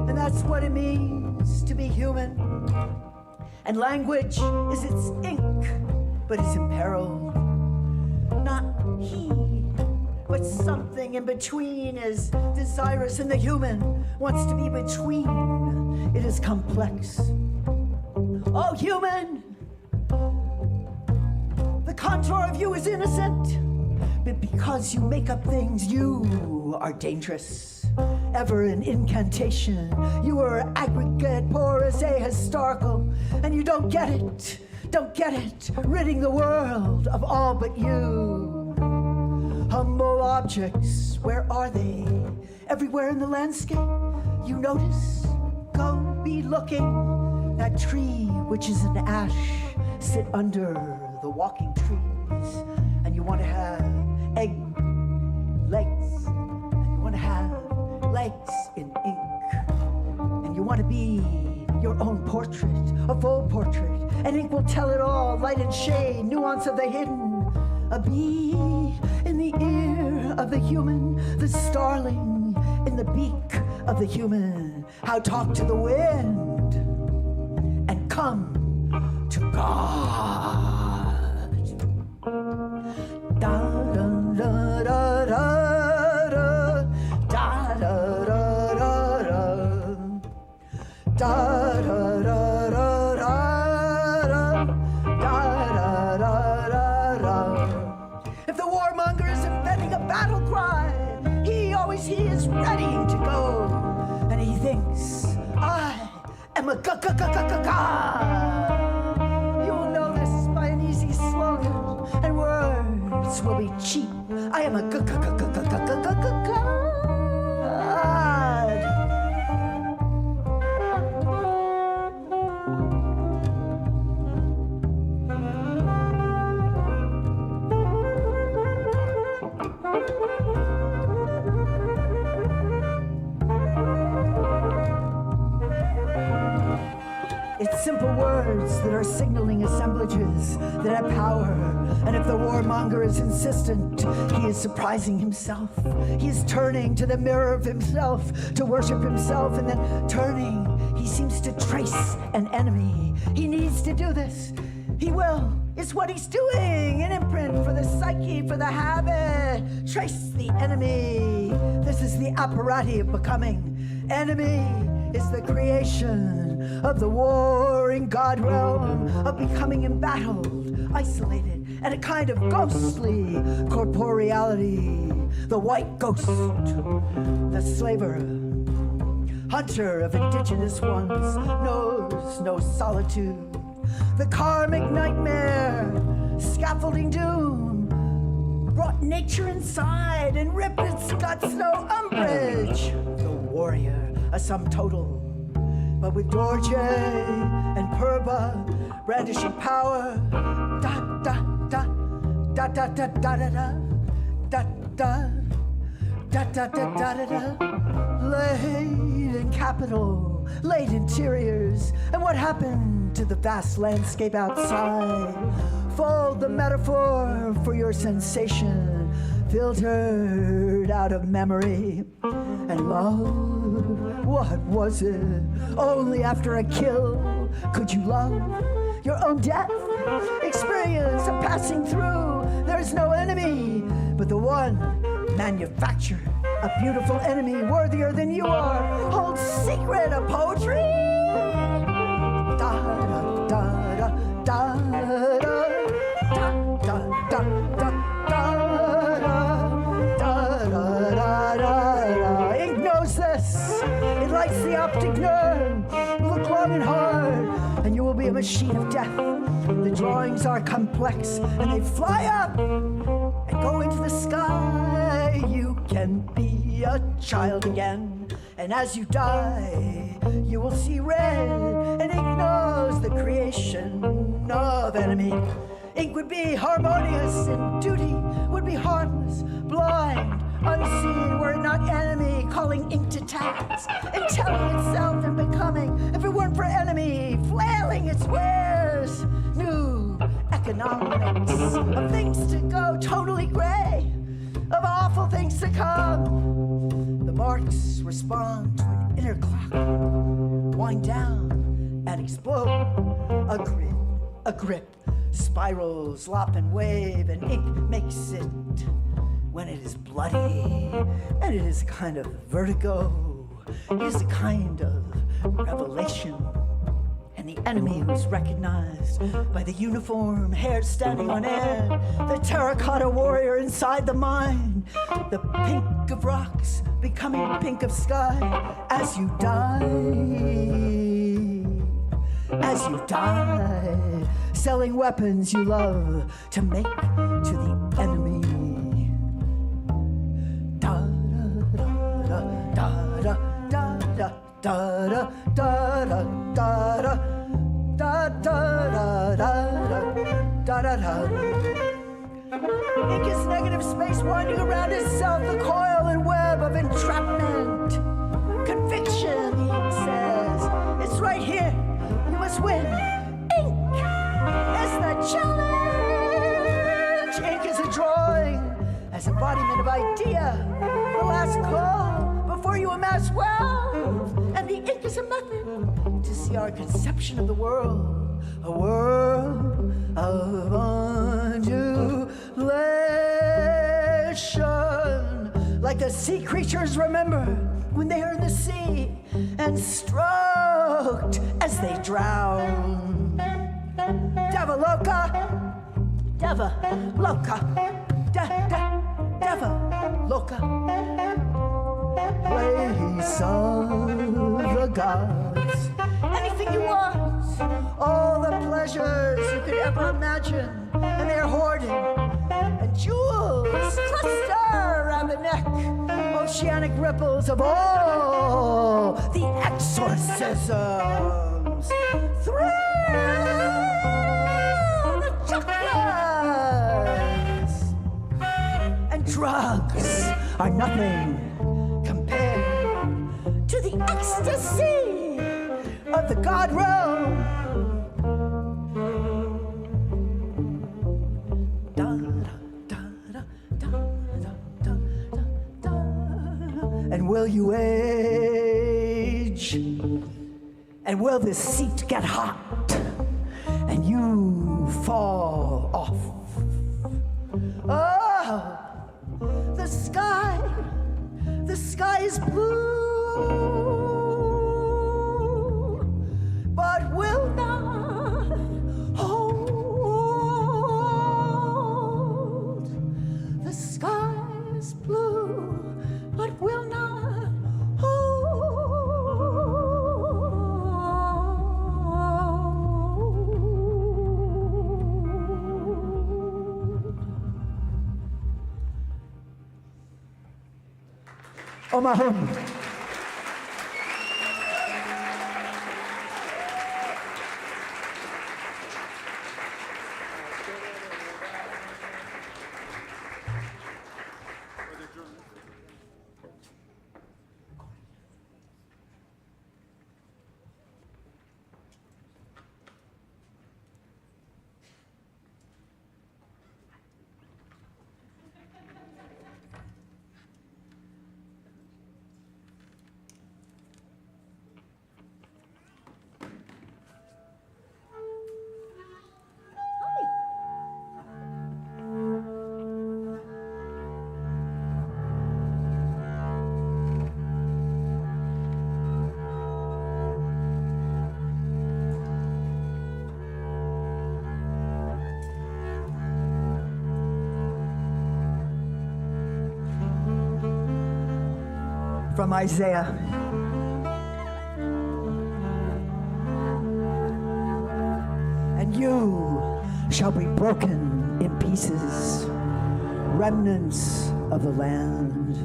And that's what it means to be human. And language is its ink, but it's imperiled. Not he, but something in between is desirous, and the human wants to be between. It is complex. Oh, human! The contour of you is innocent, but because you make up things, you are dangerous. Ever an incantation, you are aggregate, porous, ahistorical, and you don't get it, ridding the world of all but you. Humble objects, where are they? Everywhere in the landscape, you notice, go be looking. That tree, which is an ash, sit under the walking trees, and you want to have legs, and you want to have legs in ink, and you want to be your own portrait, a full portrait, and ink will tell it all, light and shade, nuance of the hidden, a bee in the ear of the human, the starling in the beak of the human, how talk to the wind and come to God. Da da da da da da da da da da da da. If the warmonger is inventing a battle cry, he is ready to go, and he thinks, I am a You will know this by an easy slogan, and words will be cheap. I am a God. It's simple words that are signaling assemblages that have power. And if the warmonger is insistent, he is surprising himself. He is turning to the mirror of himself to worship himself, and then turning, he seems to trace an enemy. He needs to do this. He will. is what he's doing. An imprint for the psyche, for the habit. Trace the enemy. This is the apparatus of becoming. Enemy is the creation of the warring God realm, of becoming embattled, isolated, and a kind of ghostly corporeality. The white ghost, the slaver, hunter of indigenous ones, knows no solitude. The karmic nightmare, scaffolding doom, brought nature inside and ripped its guts, no umbrage. The warrior, a sum total, but with Dorje and Purba brandishing power. Da da da da da da da da da da da da da da da. Laid in capital, laid interiors, and what happened to the vast landscape outside? Fold the metaphor for your sensation, filtered out of memory. And love, what was it? Only after a kill could you love your own death? Experience of passing through. There's no enemy but the one manufactured. A beautiful enemy worthier than you are. Hold secret of poetry. Da da da da da da da da da da da. Ink knows this. It lights the optic nerve. Look long and hard, and you will be a machine of death. The drawings are complex, and they fly up and go into the sky. You can be a child again, and as you die, you will see red, and ink knows the creation of enemy. Ink would be harmonious, and duty would be harmless, blind, unseen, were it not enemy calling ink to task, and telling itself and becoming, if it weren't for enemy, flailing its wares. New economics of things to go totally gray, of awful things to come. The marks respond to an inner clock, wind down and explode. A grid, a grip, spirals, lop and wave, and ink makes it when it is bloody, and it is a kind of vertigo. It is a kind of revelation. And the enemy who's recognized by the uniform, hair standing on end, the terracotta warrior inside the mind, the pink of rocks becoming pink of sky as you die. As you die, selling weapons you love to make to the enemy. Da da da da da da da da da da da. Da da da da da da da. Ink is negative space winding around itself, the coil and web of entrapment. Conviction, the ink says, it's right here. You must win. Ink is the challenge. Ink is a drawing, as embodiment of idea. The last call before you amass wealth, and the ink is a method to see our conception of the world, a world of undulation. Like the sea creatures remember when they are in the sea and stroked as they drown. Devaloka, Devaloka, Devaloka. Place of the gods. Anything you want, all the pleasures you could ever imagine, and they're hoarded. And jewels cluster around the neck, oceanic ripples of all the exorcisms through the chakras. And drugs are nothing compared to the ecstasy of the God realm. And will you age? And will this seat get hot? And you fall off. Oh, the sky is blue, but will not hold. The sky is blue, but will not Omahum. From Isaiah. And you shall be broken in pieces, remnants of the land.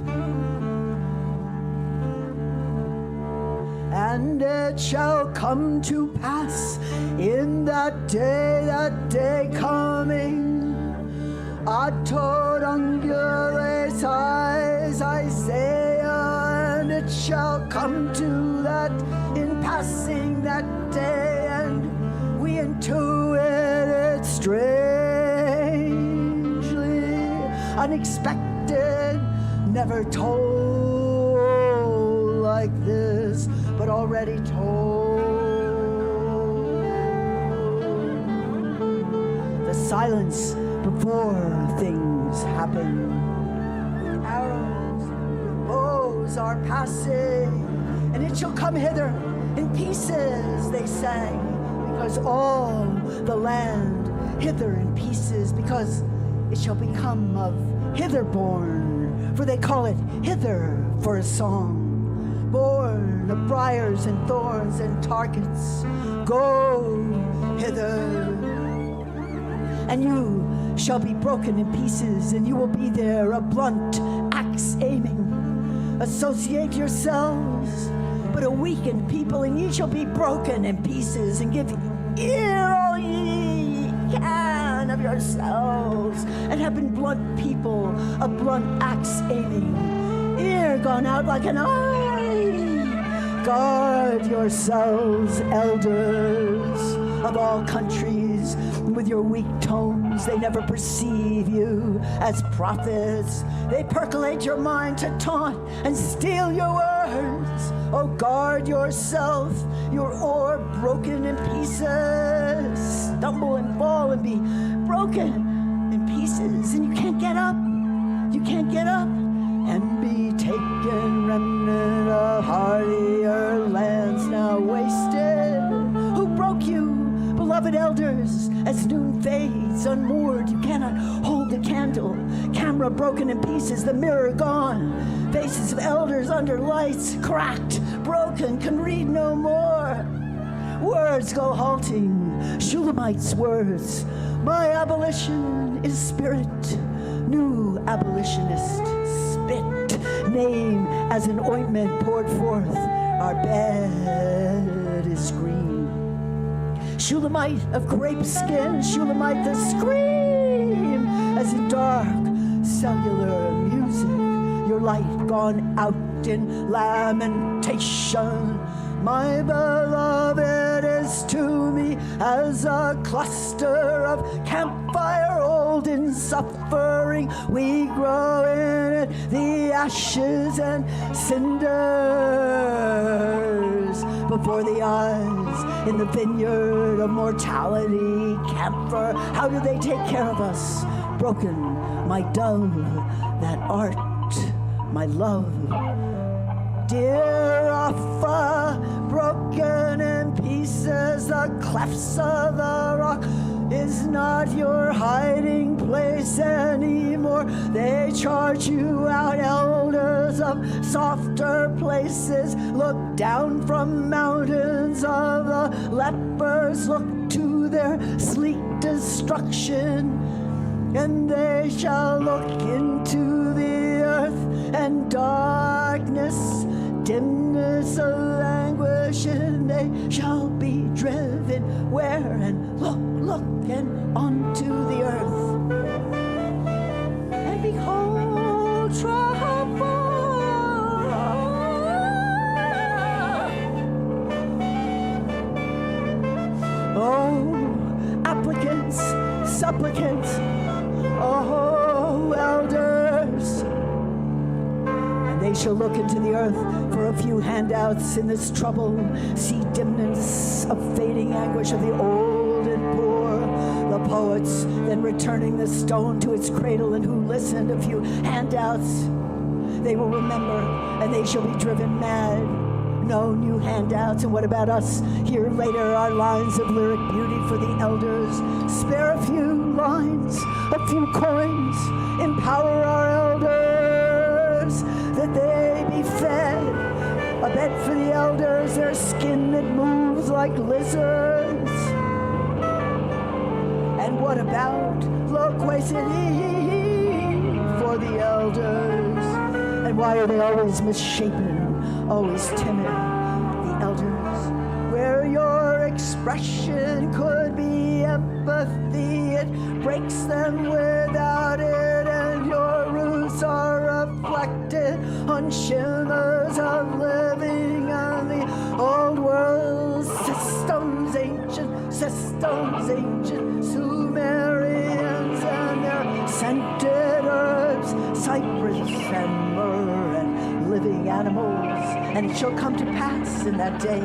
And it shall come to pass in that day coming, Atod Angeles Isaiah. And it shall come to that in passing that day, and we intuit it strangely, unexpected, never told like this, but already told. The silence before things happen. Are passing, and it shall come hither in pieces, they sang, because all the land hither in pieces, because it shall become of hither born, for they call it hither for a song, born of briars and thorns and targets. Go hither, and you shall be broken in pieces, and you will be there, a blunt axe aiming. Associate yourselves, but a weakened people, and ye shall be broken in pieces, and give ear all ye can of yourselves, and have been blunt people, a blunt axe aiming, ear gone out like an eye. Guard yourselves, elders of all countries, with your weak tones. They never perceive you as prophets. They percolate your mind to taunt and steal your words. Oh, guard yourself, your orb broken in pieces. Stumble and fall and be broken in pieces, and you can't get up. You can't get up and be taken, remnant of hardier lands now wasted. Who broke you, beloved elders, as noon fades unmoored? You cannot hold the candle. Camera broken in pieces, the mirror gone. Faces of elders under lights, cracked, broken, can read no more. Words go halting, Shulamite's words. My abolition is spirit. New abolitionist, spit, name as an ointment poured forth. Our bed is green. Shulamite of grape skin, Shulamite the scream, as in dark cellular music, your light gone out in lamentation. My beloved is to me as a cluster of campfire old in suffering. We grow in it, the ashes and cinders. before the eyes in the vineyard of mortality. Camphor, how do they take care of us? Broken, my dove, that art, my love. Dear Offa, broken in pieces, the clefts of the rock is not your hiding place anymore. They charge you out, elders of softer places. Look down from mountains of the lepers, look to their sleek destruction, and they shall look into the earth and darkness, dimness of anguish, and they shall be driven where? And look, and onto the earth, and behold trouble. Oh, applicants, supplicants, oh, elders. And they shall look into the earth for a few handouts in this trouble, see dimness of fading anguish of the old and poor. The poets then returning the stone to its cradle, and who listened a few handouts, they will remember, and they shall be driven mad. No new handouts. And what about us? Here later our lines of lyric beauty for the elders. Spare a few lines, a few coins, empower our elders, that they be fed. A bed for the elders, their skin that moves like lizards. And what about loquacity for the elders? And why are they always misshapen, always timid, the elders? Where your expression could be empathy, it breaks them without it, and your roots are reflected on shimmers of living on the old world systems, ancient Sumerians and their scented herbs, cypress and myrrh and living animals. And it shall come to pass in that day,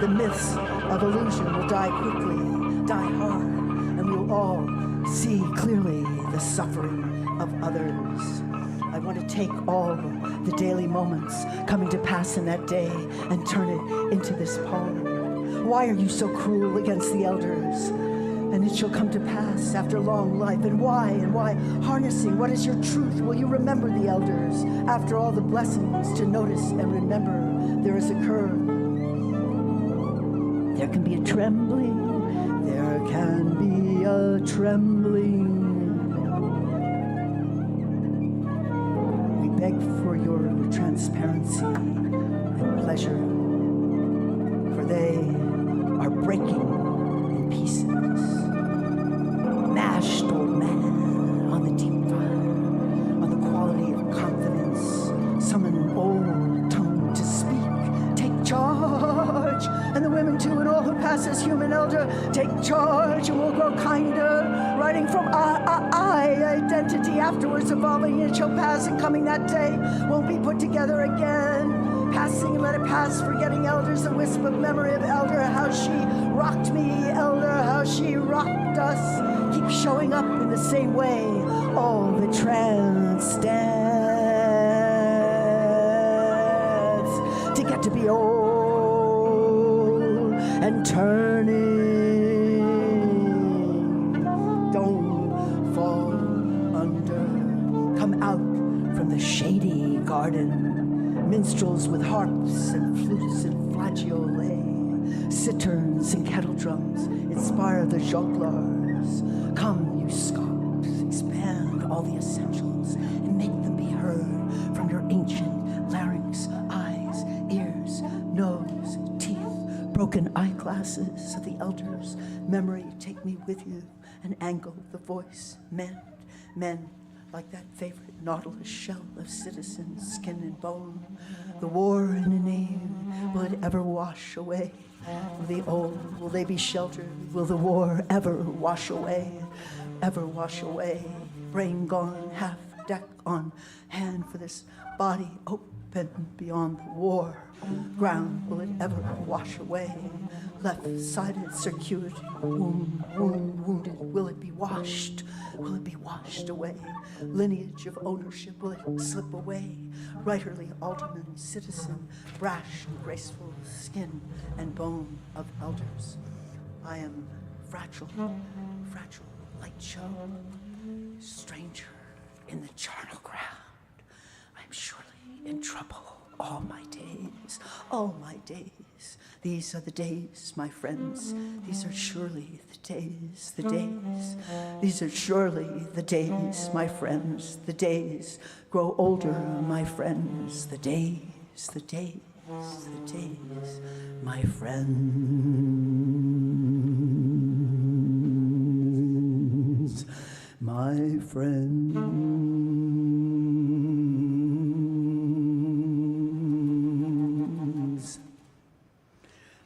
the myths of illusion will die quickly, die hard, and we'll all see clearly the suffering of others. I want to take all the daily moments coming to pass in that day and turn it into this poem. Why are you so cruel against the elders? And it shall come to pass after long life. And why? Harnessing, what is your truth? Will you remember the elders? After all the blessings, to notice and remember there is a curve. There can be a trembling. There can be a trembling. We beg for your transparency and pleasure, for they are breaking in pieces. Mashed old man on the deep fire, on the quality of confidence. Summon an old tongue to speak. Take charge, and the women too, and all who pass as human elder. Take charge, and we'll grow kinder. Writing from I identity, afterwards evolving, it shall pass, and coming that day won't be put together again. Passing and let it pass, forgetting elders, the wisp of memory of elder, how she rocked me, elder, how she rocked us. Keep showing up in the same way, all the trans dance to get to be old and turning. Don't fall under. Come out from the shady garden. Minstrels with harps and flutes and flageolets, citerns and kettle drums inspire the jongleurs. Come, you scops, expand all the essentials and make them be heard from your ancient larynx, eyes, ears, nose, teeth, broken eyeglasses of the elders. Memory, take me with you and angle the voice. Men, like that favorite nautilus shell of citizens, skin and bone. The war in a name, will it ever wash away? The old, will they be sheltered? Will the war ever wash away? Ever wash away? Brain gone, half deck on hand for this body. Oh, been beyond the war. Ground, will it ever wash away? Left-sided circuitry, wounded, will it be washed? Will it be washed away? Lineage of ownership, will it slip away? Writerly alderman, citizen, brash and graceful, skin and bone of elders. I am fragile, light show, stranger in the charnel ground. I'm surely in trouble all my days, all my days. These are the days, my friends. These are surely the days, the days. These are surely the days, my friends. The days grow older, my friends. The days, the days, the days, my friends. My friends.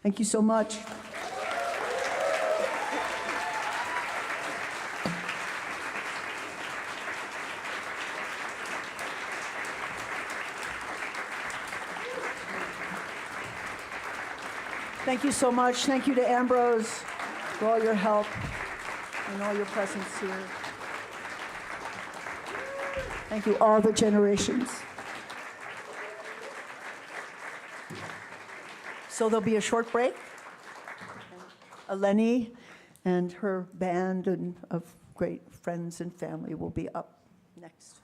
Thank you so much. Thank you so much. Thank you to Ambrose for all your help and all your presence here. Thank you, all the generations. So there'll be a short break. Eleni and her band of great friends and family will be up next.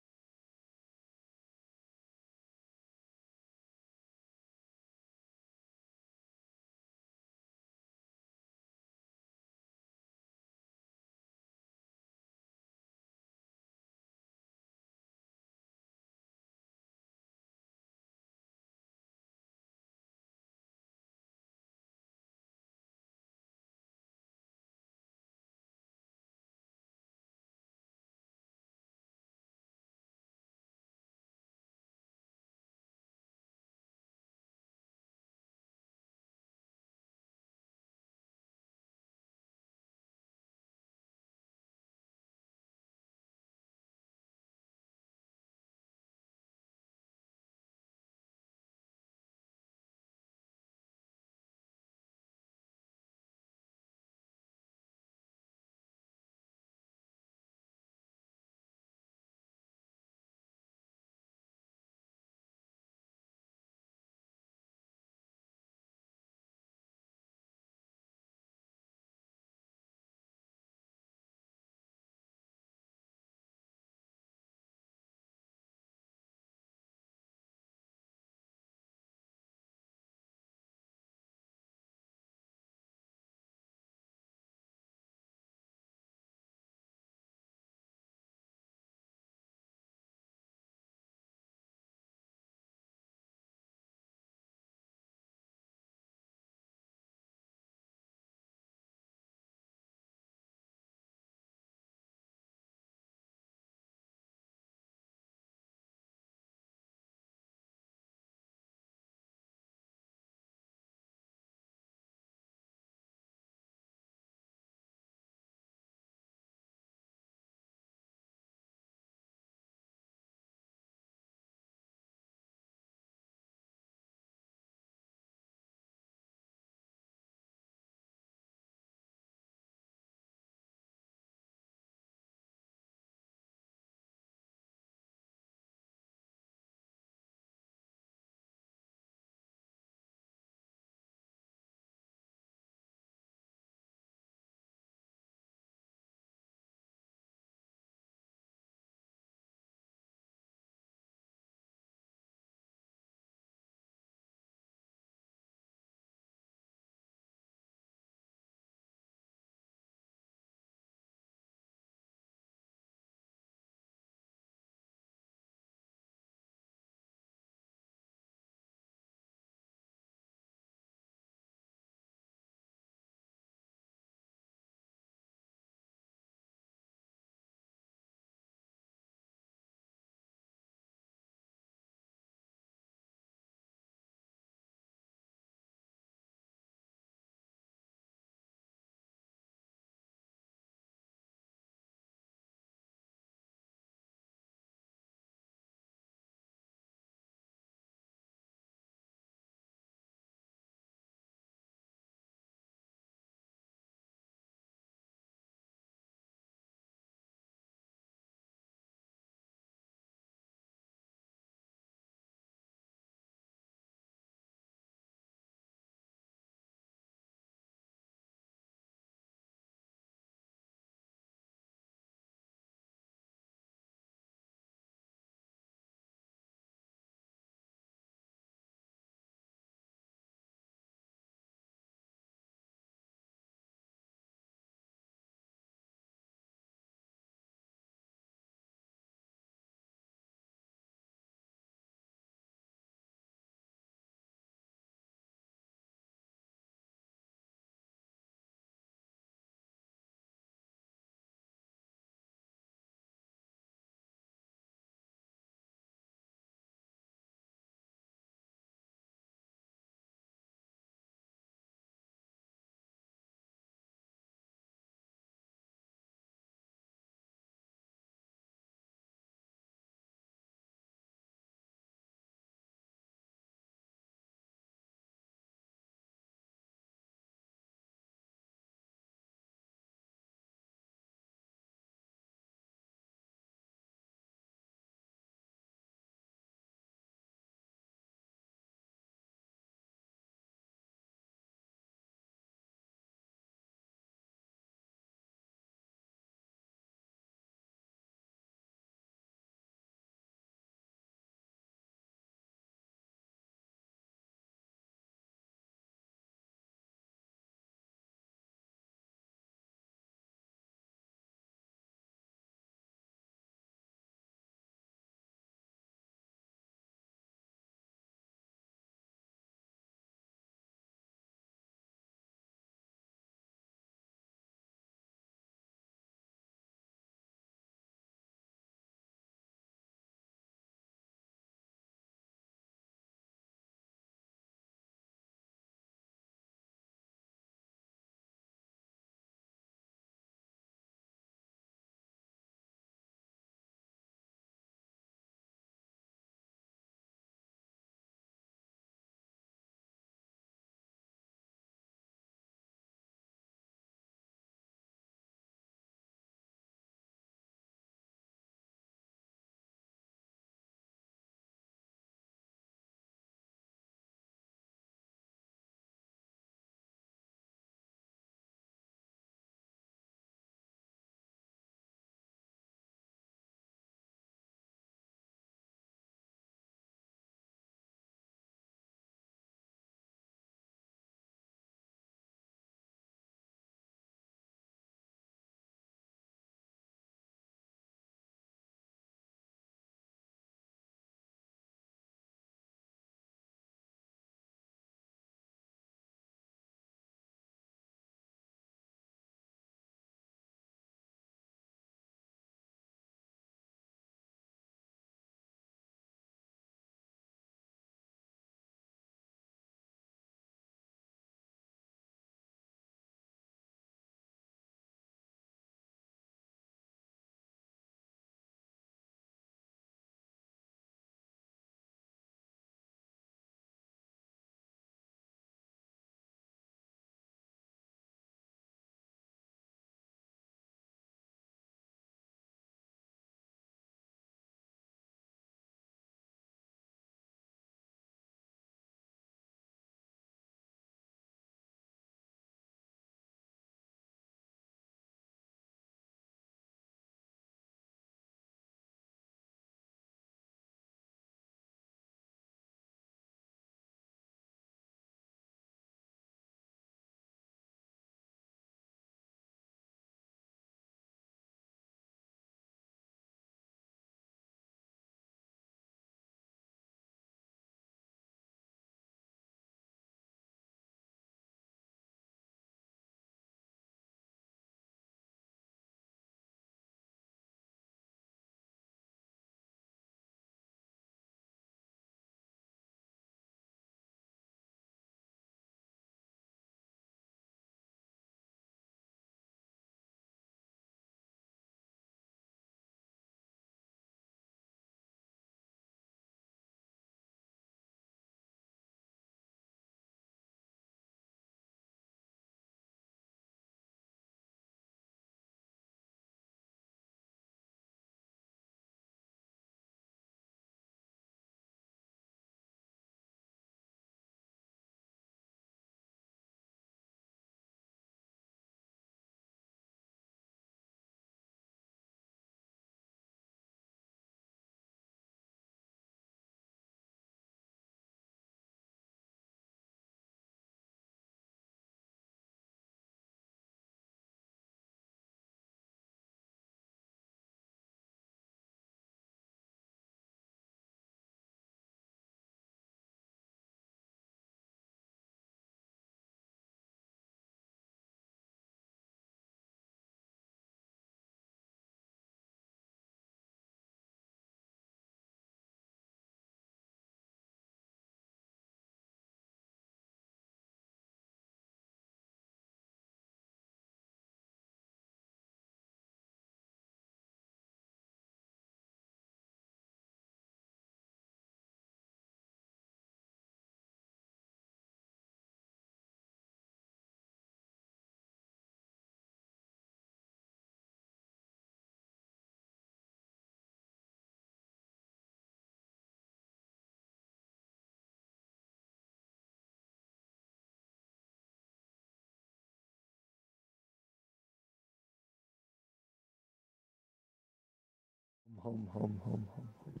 home, home, home, home, home.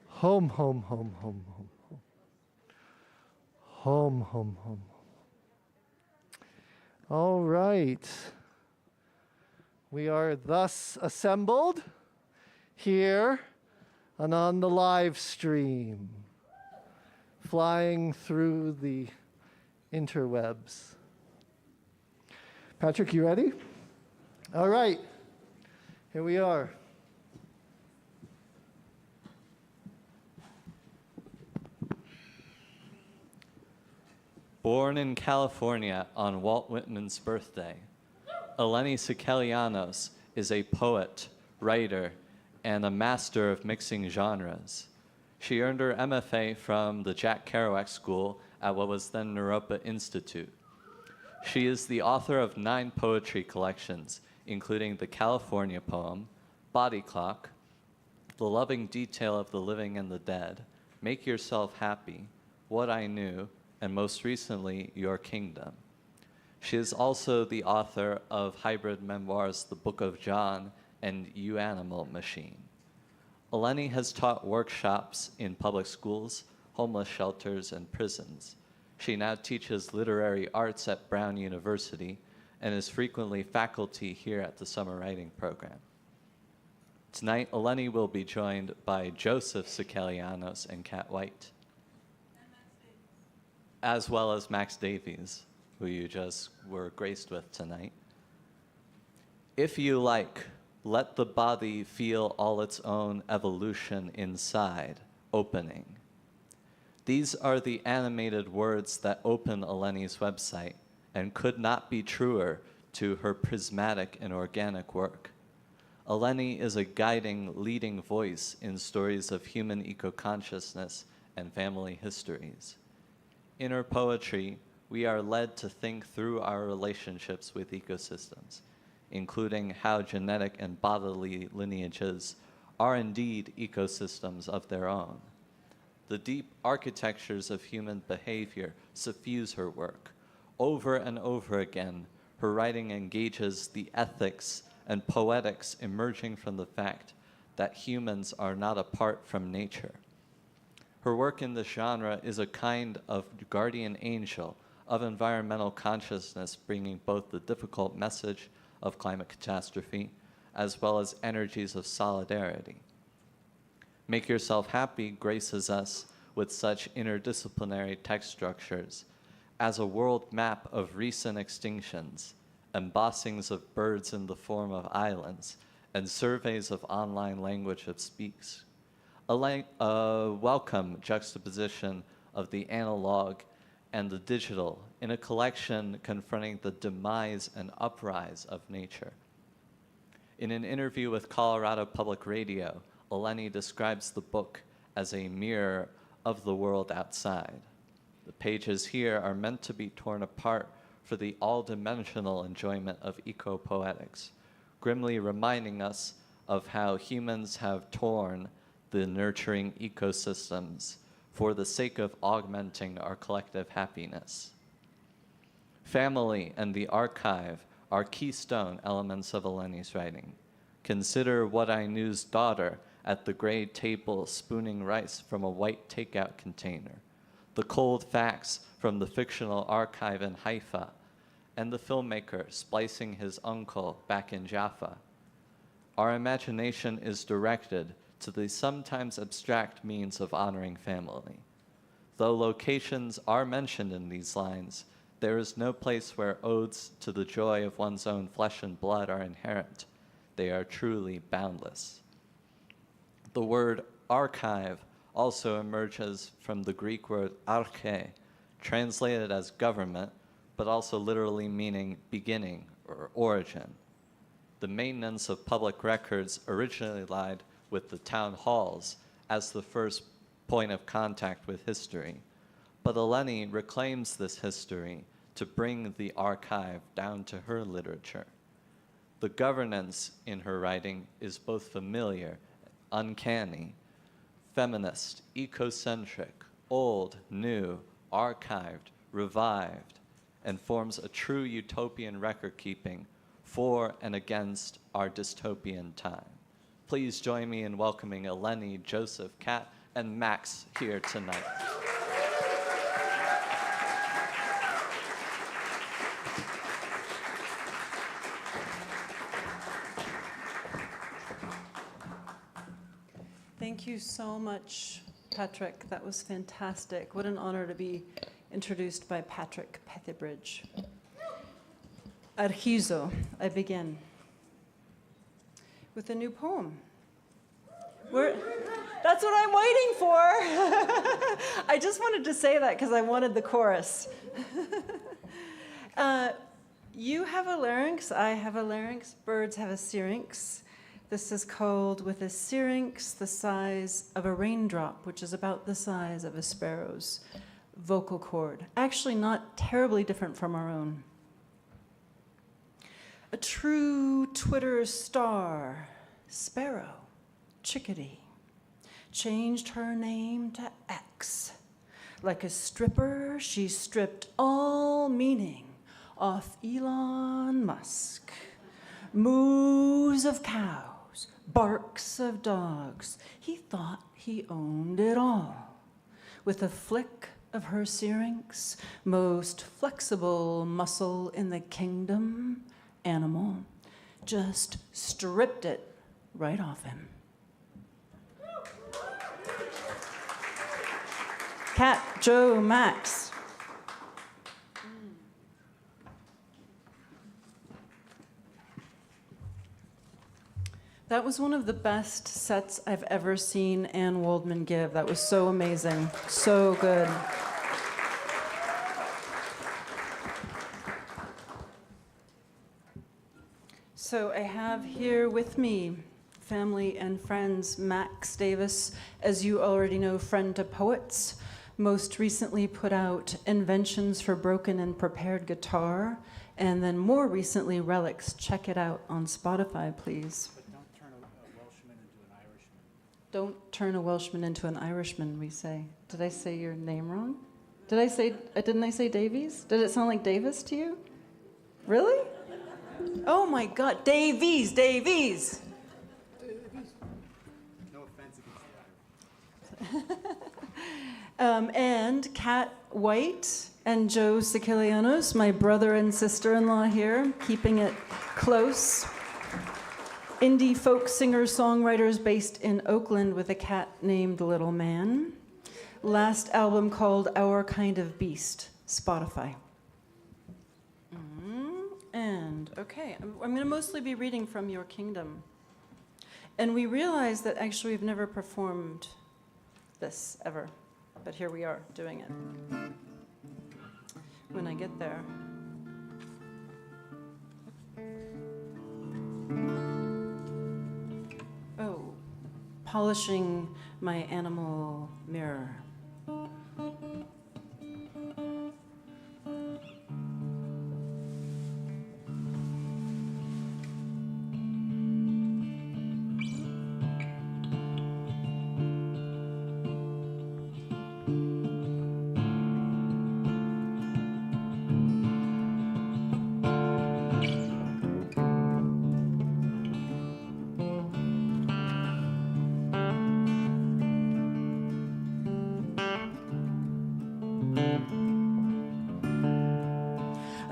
Home, home, home, home, home, home. Home, home, home. All right. We are thus assembled here and on the live stream, flying through the interwebs. Patrick, you ready? All right. Here we are. Born in California on Walt Whitman's birthday, Eleni Sikelianos is a poet, writer, and a master of mixing genres. She earned her MFA from the Jack Kerouac School at what was then Naropa Institute. She is the author of 9 poetry collections, including The California Poem, Body Clock, The Loving Detail of the Living and the Dead, Make Yourself Happy, What I Knew, and most recently, Your Kingdom. She is also the author of hybrid memoirs, The Book of John and You Animal Machine. Eleni has taught workshops in public schools, homeless shelters, and prisons. She now teaches literary arts at Brown University and is frequently faculty here at the summer writing program. Tonight, Eleni will be joined by Joseph Sikelianos and Kat White, as well as Max Davies, who you just were graced with tonight. If you like, let the body feel all its own evolution inside, opening. These are the animated words that open Eleni's website and could not be truer to her prismatic and organic work. Eleni is a guiding, leading voice in stories of human eco-consciousness and family histories. In her poetry, we are led to think through our relationships with ecosystems, including how genetic and bodily lineages are indeed ecosystems of their own. The deep architectures of human behavior suffuse her work. Over and over again, her writing engages the ethics and poetics emerging from the fact that humans are not apart from nature. Her work in this genre is a kind of guardian angel of environmental consciousness, bringing both the difficult message of climate catastrophe as well as energies of solidarity. Make Yourself Happy graces us with such interdisciplinary text structures as a world map of recent extinctions, embossings of birds in the form of islands, and surveys of online language of speaks. A welcome juxtaposition of the analog and the digital in a collection confronting the demise and uprise of nature. In an interview with Colorado Public Radio, Eleni describes the book as a mirror of the world outside. The pages here are meant to be torn apart for the all-dimensional enjoyment of eco-poetics, grimly reminding us of how humans have torn the nurturing ecosystems for the sake of augmenting our collective happiness. Family and the archive are keystone elements of Eleni's writing. Consider What I Knew's daughter at the gray table spooning rice from a white takeout container, the cold facts from the fictional archive in Haifa, and the filmmaker splicing his uncle back in Jaffa. Our imagination is directed to the sometimes abstract means of honoring family. Though locations are mentioned in these lines, there is no place where odes to the joy of one's own flesh and blood are inherent. They are truly boundless. The word archive also emerges from the Greek word arche, translated as government, but also literally meaning beginning or origin. The maintenance of public records originally lied with the town halls as the first point of contact with history. But Eleni reclaims this history to bring the archive down to her literature. The governance in her writing is both familiar, uncanny, feminist, ecocentric, old, new, archived, revived, and forms a true utopian record-keeping for and against our dystopian time. Please join me in welcoming Eleni, Joseph, Kat, and Max here tonight. Thank you so much, Patrick. That was fantastic. What an honor to be introduced by Patrick Pethybridge. Archizo, I begin with a new poem. That's what I'm waiting for. I just wanted to say that because I wanted the chorus. You have a larynx, I have a larynx, birds have a syrinx. This is called with a syrinx the size of a raindrop, which is about the size of a sparrow's vocal cord. Actually not terribly different from our own. A true Twitter star, sparrow, chickadee, changed her name to X. Like a stripper, she stripped all meaning off Elon Musk. Moos of cows, barks of dogs. He thought he owned it all. With a flick of her syrinx, most flexible muscle in the kingdom, animal, just stripped it right off him. Kat, Joe, Max. That was one of the best sets I've ever seen Anne Waldman give. That was so amazing, so good. So I have here with me family and friends, Max Davis, as you already know, friend to poets, most recently put out Inventions for Broken and Prepared Guitar, and then more recently, Relics. Check it out on Spotify, please. But don't turn a Welshman into an Irishman. Don't turn a Welshman into an Irishman, we say. Did I say your name wrong? Didn't I say Davies? Did it sound like Davis to you? Really? Oh my God, Davies! No offense against the Irish. And Kat White and Joe Sikelianos, my brother and sister-in-law here, keeping it close. Indie folk singer-songwriters based in Oakland with a cat named Little Man. Last album called Our Kind of Beast, Spotify. And, okay, I'm going to mostly be reading from Your Kingdom. And we realized that actually we've never performed this ever, but here we are doing it. When I get there. Oh, polishing my animal mirror.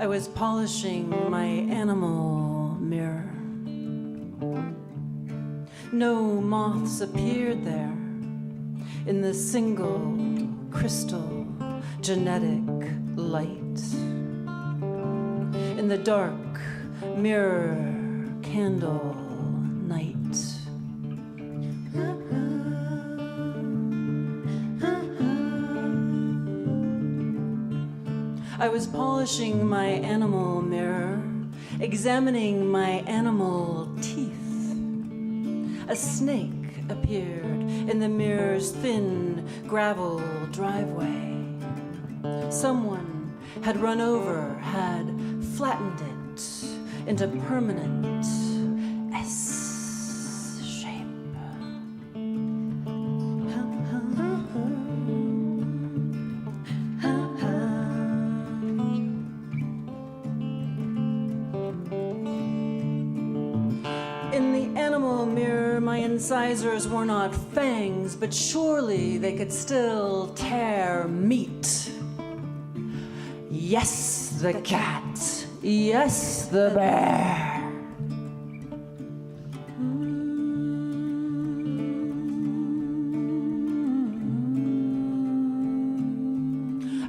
I was polishing my animal mirror. No moths appeared there in the single crystal genetic light. In the dark mirror candle night. I was polishing my animal mirror, examining my animal teeth. A snake appeared in the mirror's thin gravel driveway. Someone had run over, had flattened it into permanent S shape. incisors were not fangs, but surely they could still tear meat. Yes, the cat. Yes, the bear.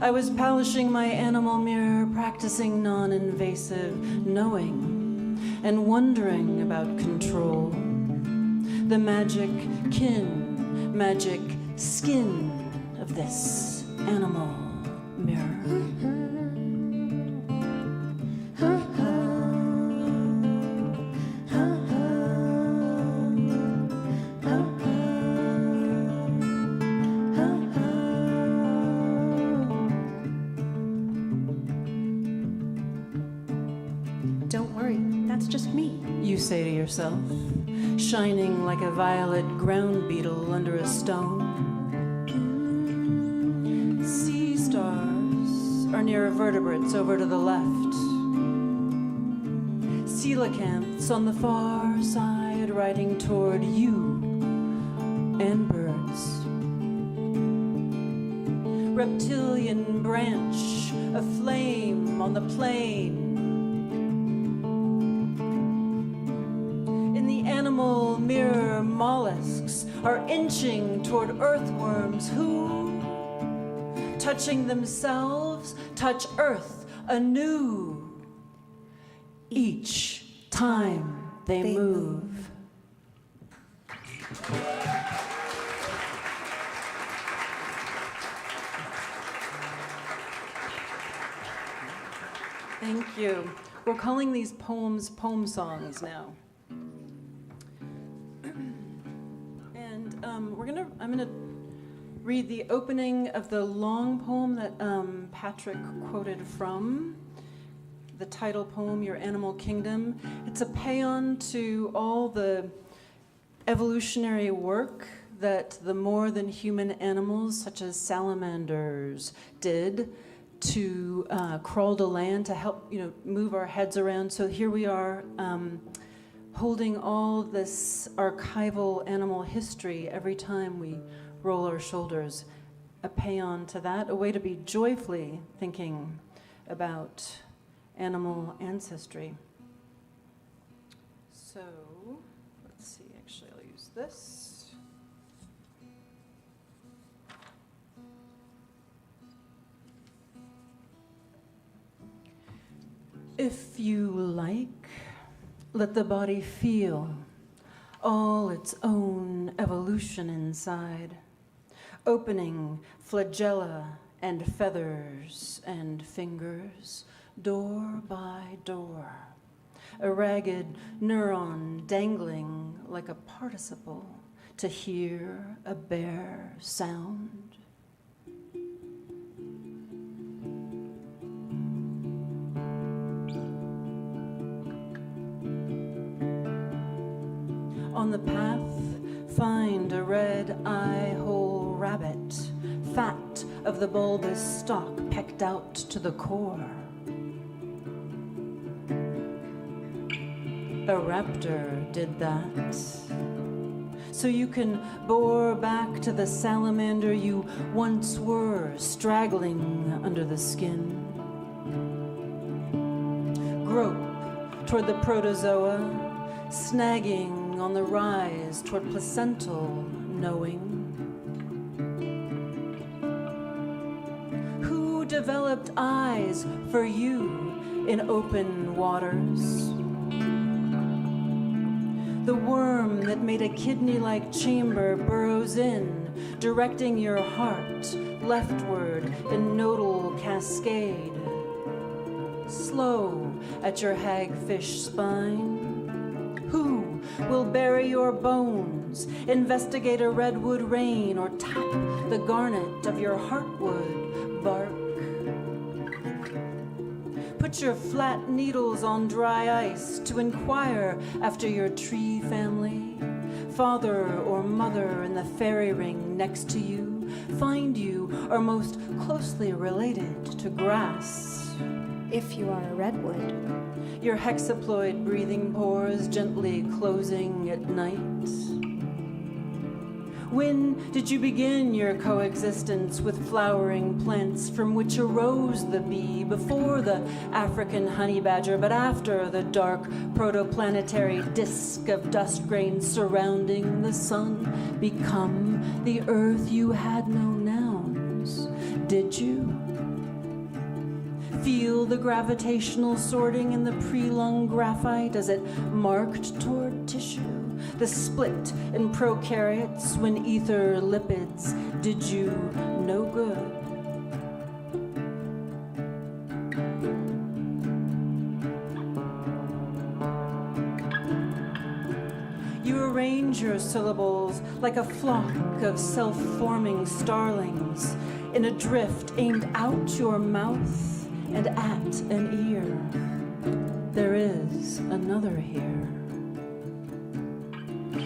I was polishing my animal mirror, practicing non-invasive knowing and wondering about control. The magic kin, magic skin of this animal mirror. Don't worry, that's just me. You say to yourself, shining like a violet ground beetle under a stone. Sea stars are near vertebrates over to the left. Coelacanths on the far side riding toward you and birds. Reptilian branch aflame on the plain. Animal mirror mollusks are inching toward earthworms who, touching themselves, touch earth anew each time they move. Thank you. We're calling these poems poem songs now. I'm gonna read the opening of the long poem that Patrick quoted from, the title poem, Your Animal Kingdom. It's a paean to all the evolutionary work that the more than human animals, such as salamanders, did to crawl to land, to help move our heads around. So here we are, holding all this archival animal history every time we roll our shoulders, a paean to that, a way to be joyfully thinking about animal ancestry. So, let's see, actually I'll use this. If you like, let the body feel all its own evolution inside, opening flagella and feathers and fingers, door by door, a ragged neuron dangling like a participle to hear a bare sound. On the path, find a red eye-hole rabbit, fat of the bulbous stalk pecked out to the core. A raptor did that. So you can bore back to the salamander you once were, straggling under the skin. Grope toward the protozoa, snagging on the rise toward placental knowing. Who developed eyes for you in open waters? The worm that made a kidney-like chamber burrows in, directing your heart leftward in nodal cascade. Slow at your hagfish spine. Who will bury your bones, investigate a redwood rain, or tap the garnet of your heartwood bark? Put your flat needles on dry ice to inquire after your tree family. Father or mother in the fairy ring next to you, find you are most closely related to grass. If you are a redwood. Your hexaploid breathing pores gently closing at night. When did you begin your coexistence with flowering plants from which arose the bee, before the African honey badger, but after the dark protoplanetary disk of dust grains surrounding the sun become the earth? You had no nouns, did you? Feel the gravitational sorting in the pre-lung graphite as it marked toward tissue? The split in prokaryotes when ether lipids did you no good? You arrange your syllables like a flock of self-forming starlings in a drift aimed out your mouth and at an ear. There is another here.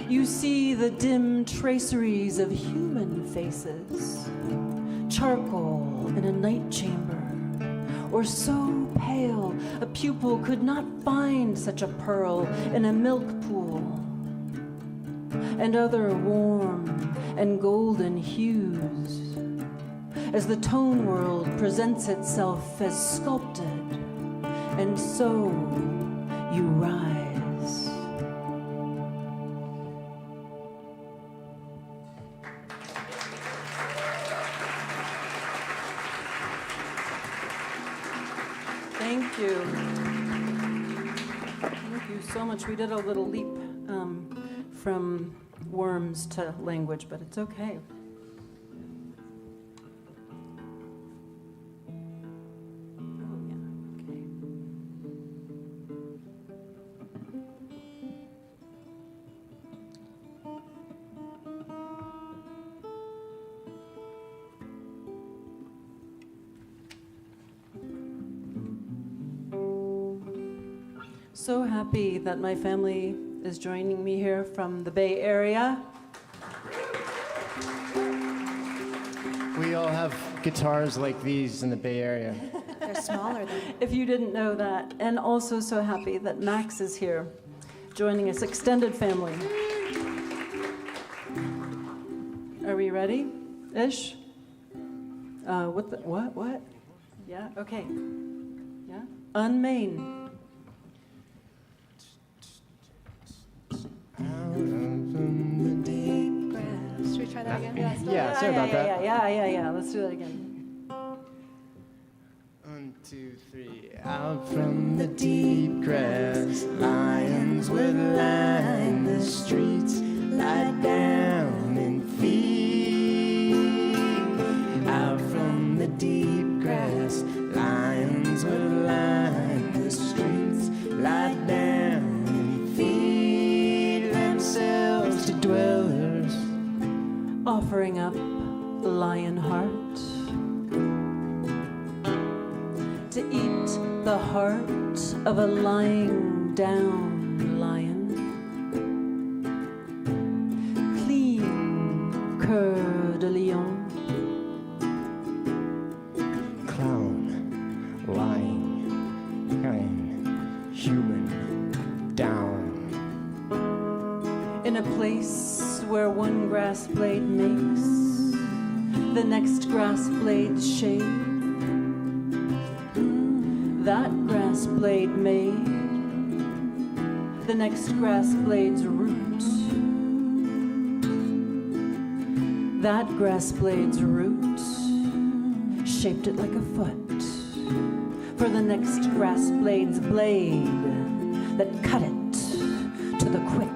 You see the dim traceries of human faces, charcoal in a night chamber, or so pale a pupil could not find such a pearl in a milk pool, and other warm and golden hues as the tone world presents itself as sculpted, and so you rise. Thank you. Thank you so much. We did a little leap from worms to language, but it's okay. So happy that my family is joining me here from the Bay Area. We all have guitars like these in the Bay Area. They're smaller than. If you didn't know that. And also so happy that Max is here, joining us, extended family. Are we ready? Ish? What? Yeah, okay. Yeah? Unmain. Should we try that again? Yeah, sorry about that. Yeah. Let's do that again. 1, 2, 3. Out from the deep grass, lions would line the streets, lie down and feed. Out from the deep grass, lions would line the streets, lie down and feed themselves to dwellers, Offering up lion heart to eat the heart of a lying down lion. Clean cœur de lion. clown, lying, kind, human, down. In a place where one grass blade makes the next grass blade's shade. That grass blade made the next grass blade's root. That grass blade's root shaped it like a foot for the next grass blade's blade that cut it to the quick.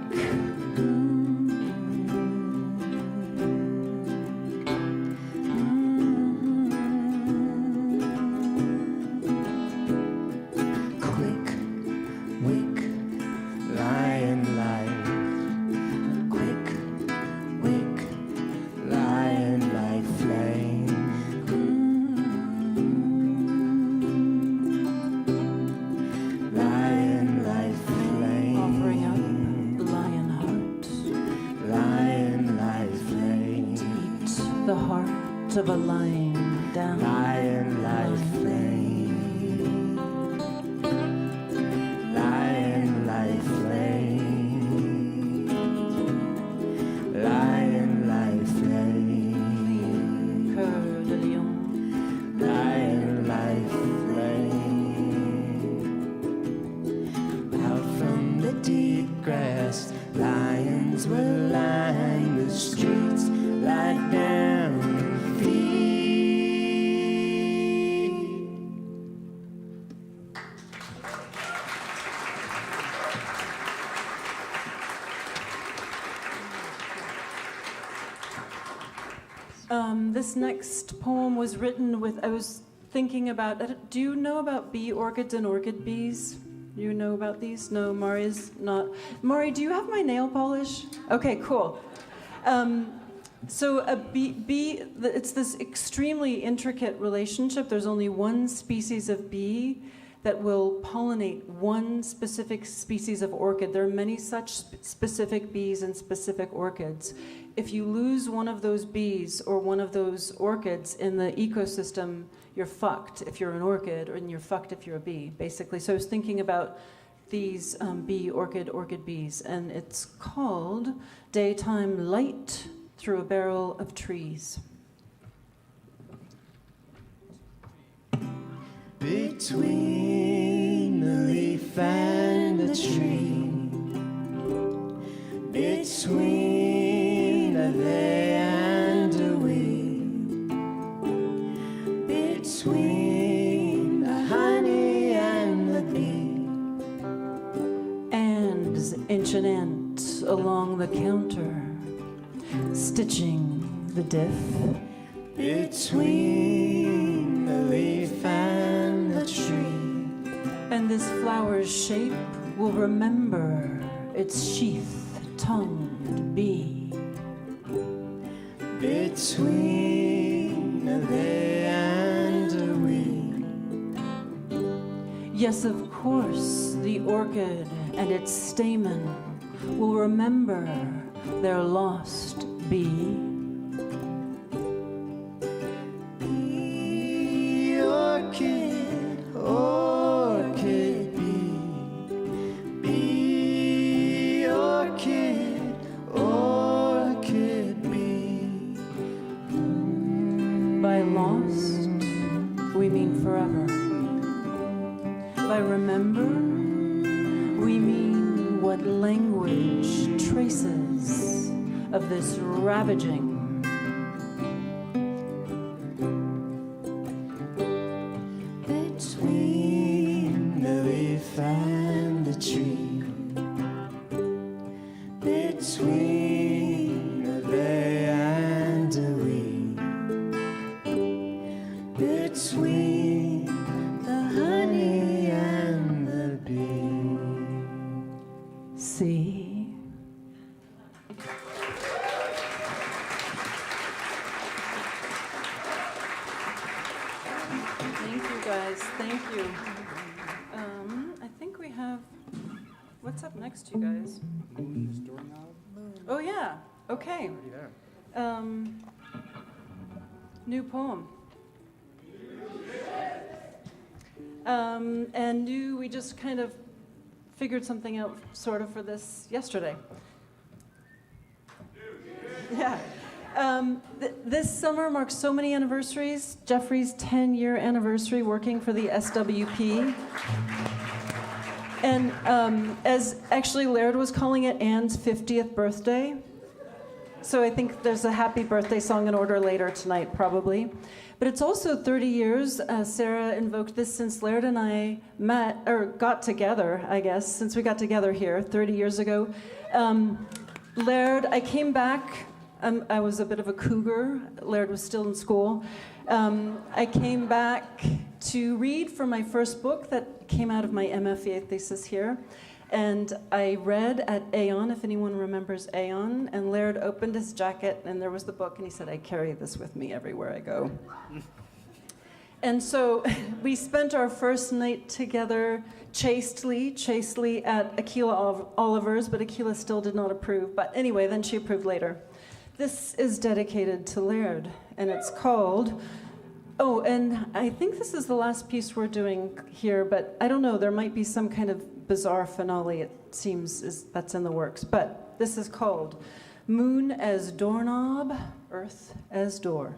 Of a lying down lion life flame, lion life flame, lion life This next poem was written with, I was thinking about, do you know about bee orchids and orchid bees? Do you know about these? No, Mari's not. Mari, do you have my nail polish? Okay, cool. So a bee, it's this extremely intricate relationship. There's only one species of bee that will pollinate one specific species of orchid. There are many such specific bees and specific orchids. If you lose one of those bees or one of those orchids in the ecosystem, you're fucked if you're an orchid, and you're fucked if you're a bee, basically. So I was thinking about these bee, orchid bees, and it's called Daytime Light Through a Barrel of Trees. Between the leaf and the tree, between a they and a we, between the honey and the bee, And inch and ant along the counter, stitching the diff. between the leaf and the tree. And this flower's shape will remember its sheath-tongued bee. Between a they and a we. Yes, of course, the orchid and its stamen will remember their lost bee. Bee, orchid, orchid bee. Bee, orchid, orchid bee. By lost, we mean forever. By remember, we mean what language traces of this ravaging. Between the leaf and the tree. Between a they and a we. Between the honey and the bee. See? Thank you, guys. Thank you. I think we have. What's up next, you guys? Oh, yeah. Okay. New poem. And we just kind of figured something out sort of for this yesterday. Yeah. This summer marks so many anniversaries. Jeffrey's 10-year anniversary working for the SWP. And as actually Laird was calling it, Anne's 50th birthday. So I think there's a happy birthday song in order later tonight, probably. But it's also 30 years. Sarah invoked this since Laird and I met, or got together, I guess, since we got together here 30 years ago. Laird, I came back. I was a bit of a cougar. Laird was still in school. I came back to read for my first book that came out of my MFA thesis here. And I read at Aeon, if anyone remembers Aeon, and Laird opened his jacket, and there was the book, and he said, I carry this with me everywhere I go. And so we spent our first night together chastely at Akilah Oliver's, but Akilah still did not approve. But anyway, then she approved later. This is dedicated to Laird, and it's called... Oh, and I think this is the last piece we're doing here, but I don't know, there might be some kind of bizarre finale, it seems, that's in the works. But this is called Moon as Doorknob, Earth as Door.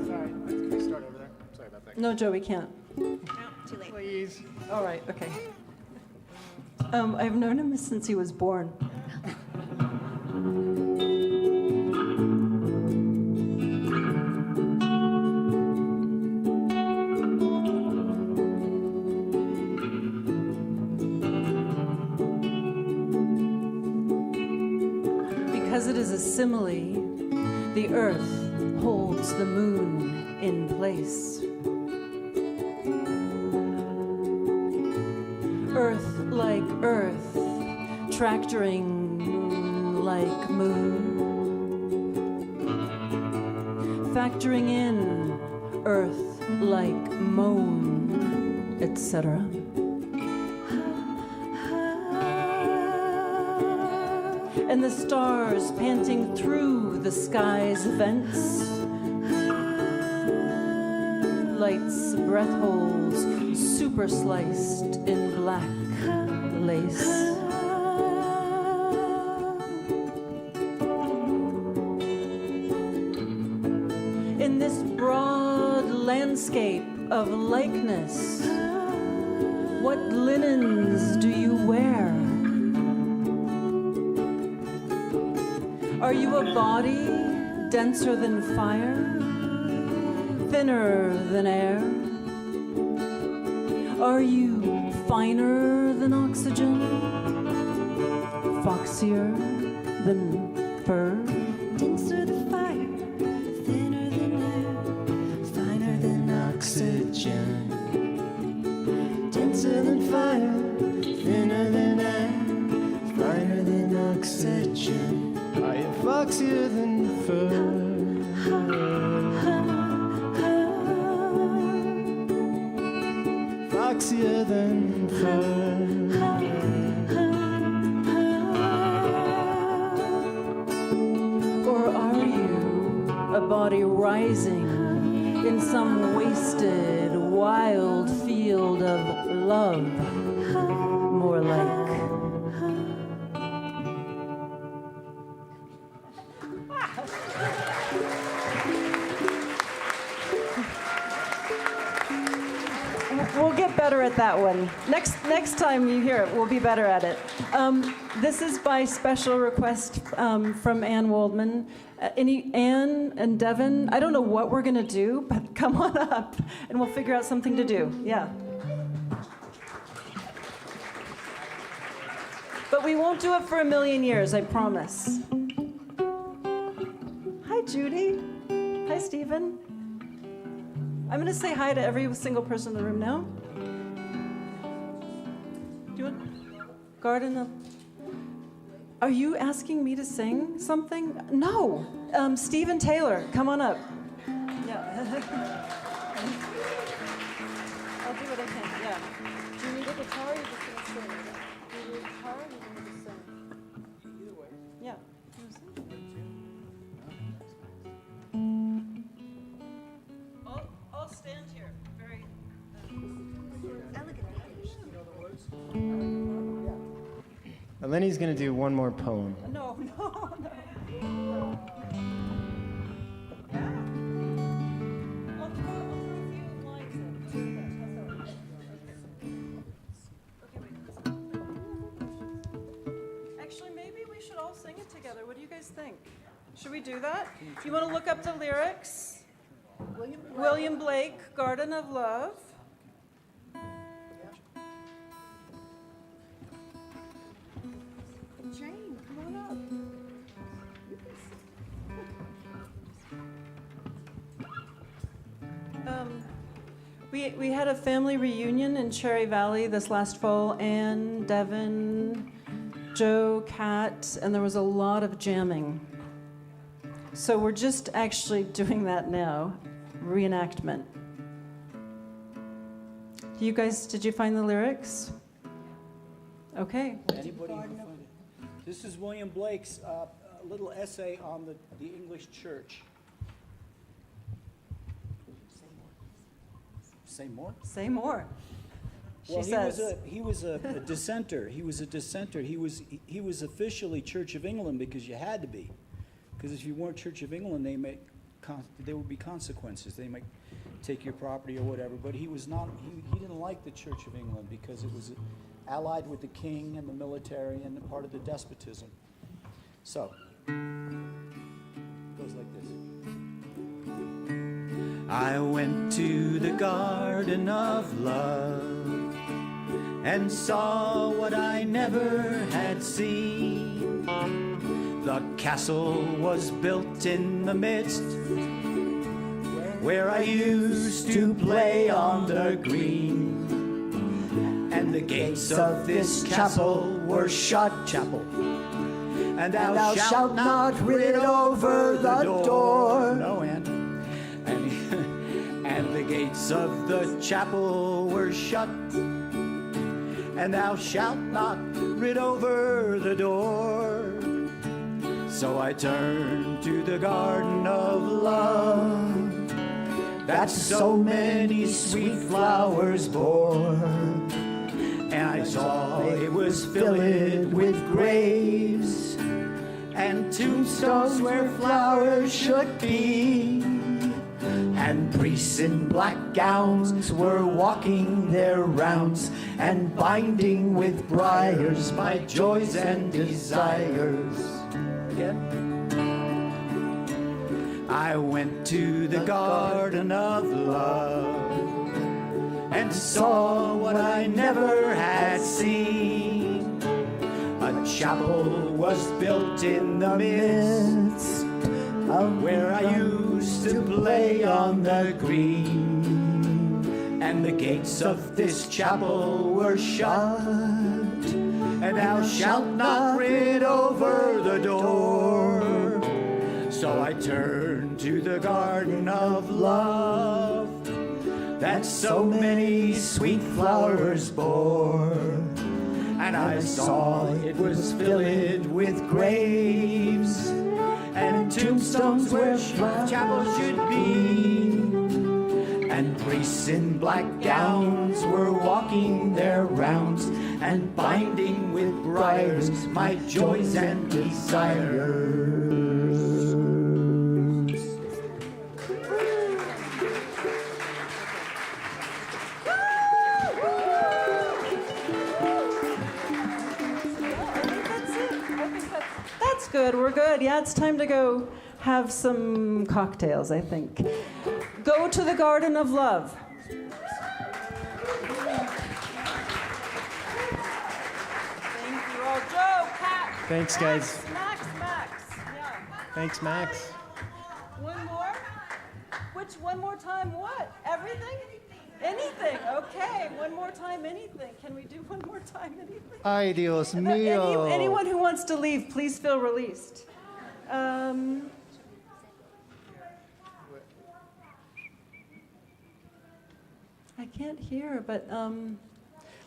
Sorry, can we start over there? Sorry about that. No, Joe, we can't. No, too late. Please. All right, okay. I've known him since he was born. because it is a simile, the earth holds the moon in place. Earth like earth, tractoring like moon, factoring in earth like moan, etc. And the stars panting through the sky's vents, light's breath holes super sliced in black lace. In this broad landscape of likeness, what linens do you wear? Are you a body denser than fire, thinner than air? Are you finer than oxygen, foxier than fur? Denser than fire, thinner than air, finer than oxygen. Denser than fire, thinner than air, finer than oxygen. I am foxier than fur. Foxier than fur. Or are you a body rising in some wasted, wild field of love, more like? We'll get better at that one. Next time you hear it, we'll be better at it. This is by special request from Ann Waldman. Ann and Devin, I don't know what we're going to do, but come on up and we'll figure out something to do. Yeah. But we won't do it for a million years, I promise. Hi, Judy. Hi, Stephen. I'm going to say hi to every single person in the room now. Do you want Garden of... Are you asking me to sing something? No. Stephen Taylor, come on up. Yeah. I'll do what I can, yeah. Do you need a guitar or are you just going to sing? Do you need a guitar or are you going to sing? Either way. Yeah. You wanna sing? I'll stand here. Very Eleni's gonna do one more poem. No. I'll throw a few lines in. Okay, wait. Actually, maybe we should all sing it together. What do you guys think? Should we do that? You want to look up the lyrics? William Blake, Garden of Love. Jane, come on up. We had a family reunion in Cherry Valley this last fall. Ann, Devin, Joe, Kat, and there was a lot of jamming. So we're just actually doing that now, reenactment. You guys, did you find the lyrics? Okay. Anybody can find it. This is William Blake's little essay on the English church. Say more? Say more. Well, She says. he was a dissenter. He was a dissenter. He was officially Church of England because you had to be. Because if you weren't Church of England, there would be consequences. They might take your property or whatever. But he was not. He didn't like the Church of England because it was allied with the king and the military and part of the despotism. So it goes like this. I went to the Garden of Love and saw what I never had seen. The castle was built in the midst, where I used to play on the green. And the gates of this chapel were shut, and thou shalt not rid over the door. No, and the gates of the chapel were shut, and thou shalt not rid over the door. So I turned to the garden of love that so many sweet flowers bore, and I saw it was filled with graves and tombstones where flowers should be. And priests in black gowns were walking their rounds and binding with briars my joys and desires. Again. I went to the garden of love and saw what I never had seen. A chapel was built in the midst of where I used to play on the green. And the gates of this chapel were shut, and thou shalt not rid over the door. So I turned to the garden of love that so many sweet flowers bore, and I saw it was filled with graves and tombstones where chapels should be. And priests in black gowns were walking their rounds and binding with briars my joys and desires. That's good. We're good. Yeah, it's time to go have some cocktails, I think. Go to the Garden of Love. Thank you all. Joe, Pat. Thanks, guys. Max. Yeah. Thanks, Max. One more? Which one more time what? Everything? Anything. Okay. One more time anything. Can we do one more time anything? Ay, Dios mío. Anyone who wants to leave, please feel released. I can't hear, but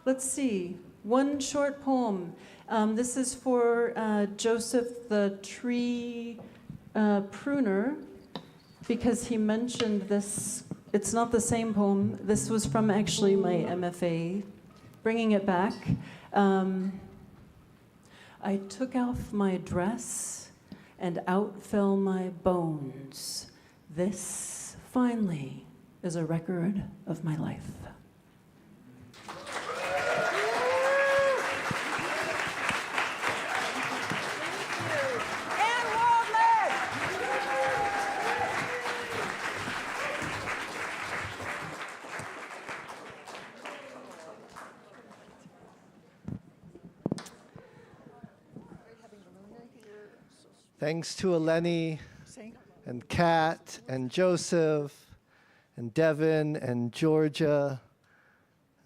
let's see. One short poem. This is for Joseph the tree pruner, because he mentioned this. It's not the same poem. This was from actually my MFA. Bringing it back. I took off my dress and out fell my bones. This, finally, is a record of my life. And Waldman! Thanks to Eleni and Kat and Joseph and Devin and Georgia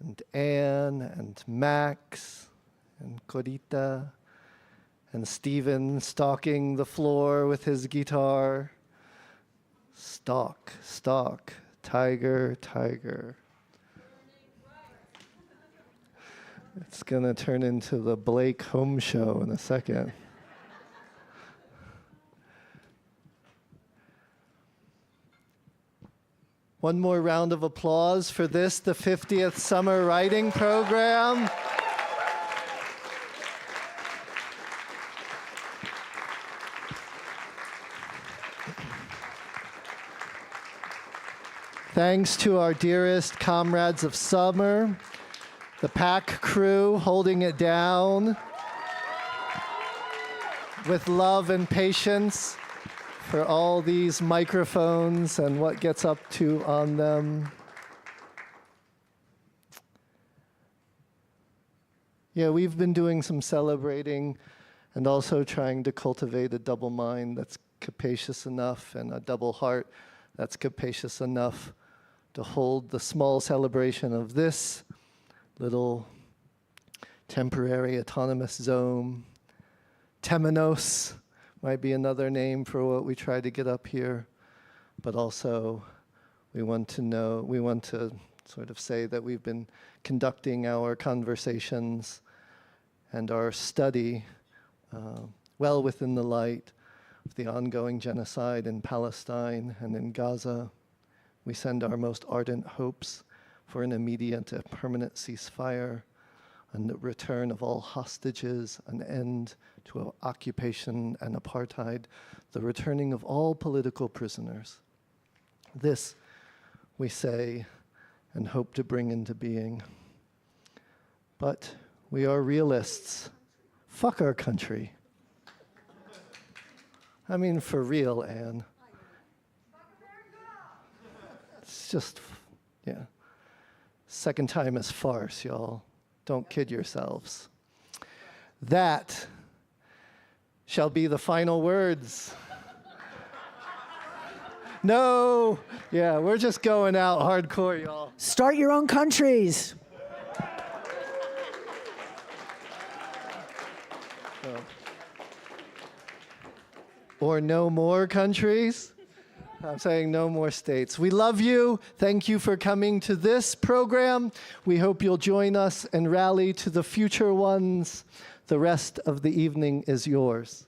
and Anne and Max and Corita and Striven stalking the floor with his guitar. Stalk, stalk, tiger, tiger. It's gonna turn into the Blake Home Show in a second. One more round of applause for this, the 50th Summer Writing Program. Thanks to our dearest comrades of summer, the pack crew holding it down with love and patience for all these microphones and what gets up to on them. Yeah, we've been doing some celebrating and also trying to cultivate a double mind that's capacious enough and a double heart that's capacious enough to hold the small celebration of this little temporary autonomous zone. Temenos might be another name for what we try to get up here, but also we want to sort of say that we've been conducting our conversations and our study well within the light of the ongoing genocide in Palestine and in Gaza. We send our most ardent hopes for an immediate and permanent ceasefire and the return of all hostages, an end to occupation and apartheid, the returning of all political prisoners. This we say and hope to bring into being. But we are realists. Fuck our country. I mean, for real, Anne. It's just, yeah. Second time is farce, y'all. Don't kid yourselves. That shall be the final words. No, yeah, we're just going out hardcore, y'all. Start your own countries. Or no more countries. I'm saying no more states. We love you. Thank you for coming to this program. We hope you'll join us and rally to the future ones. The rest of the evening is yours.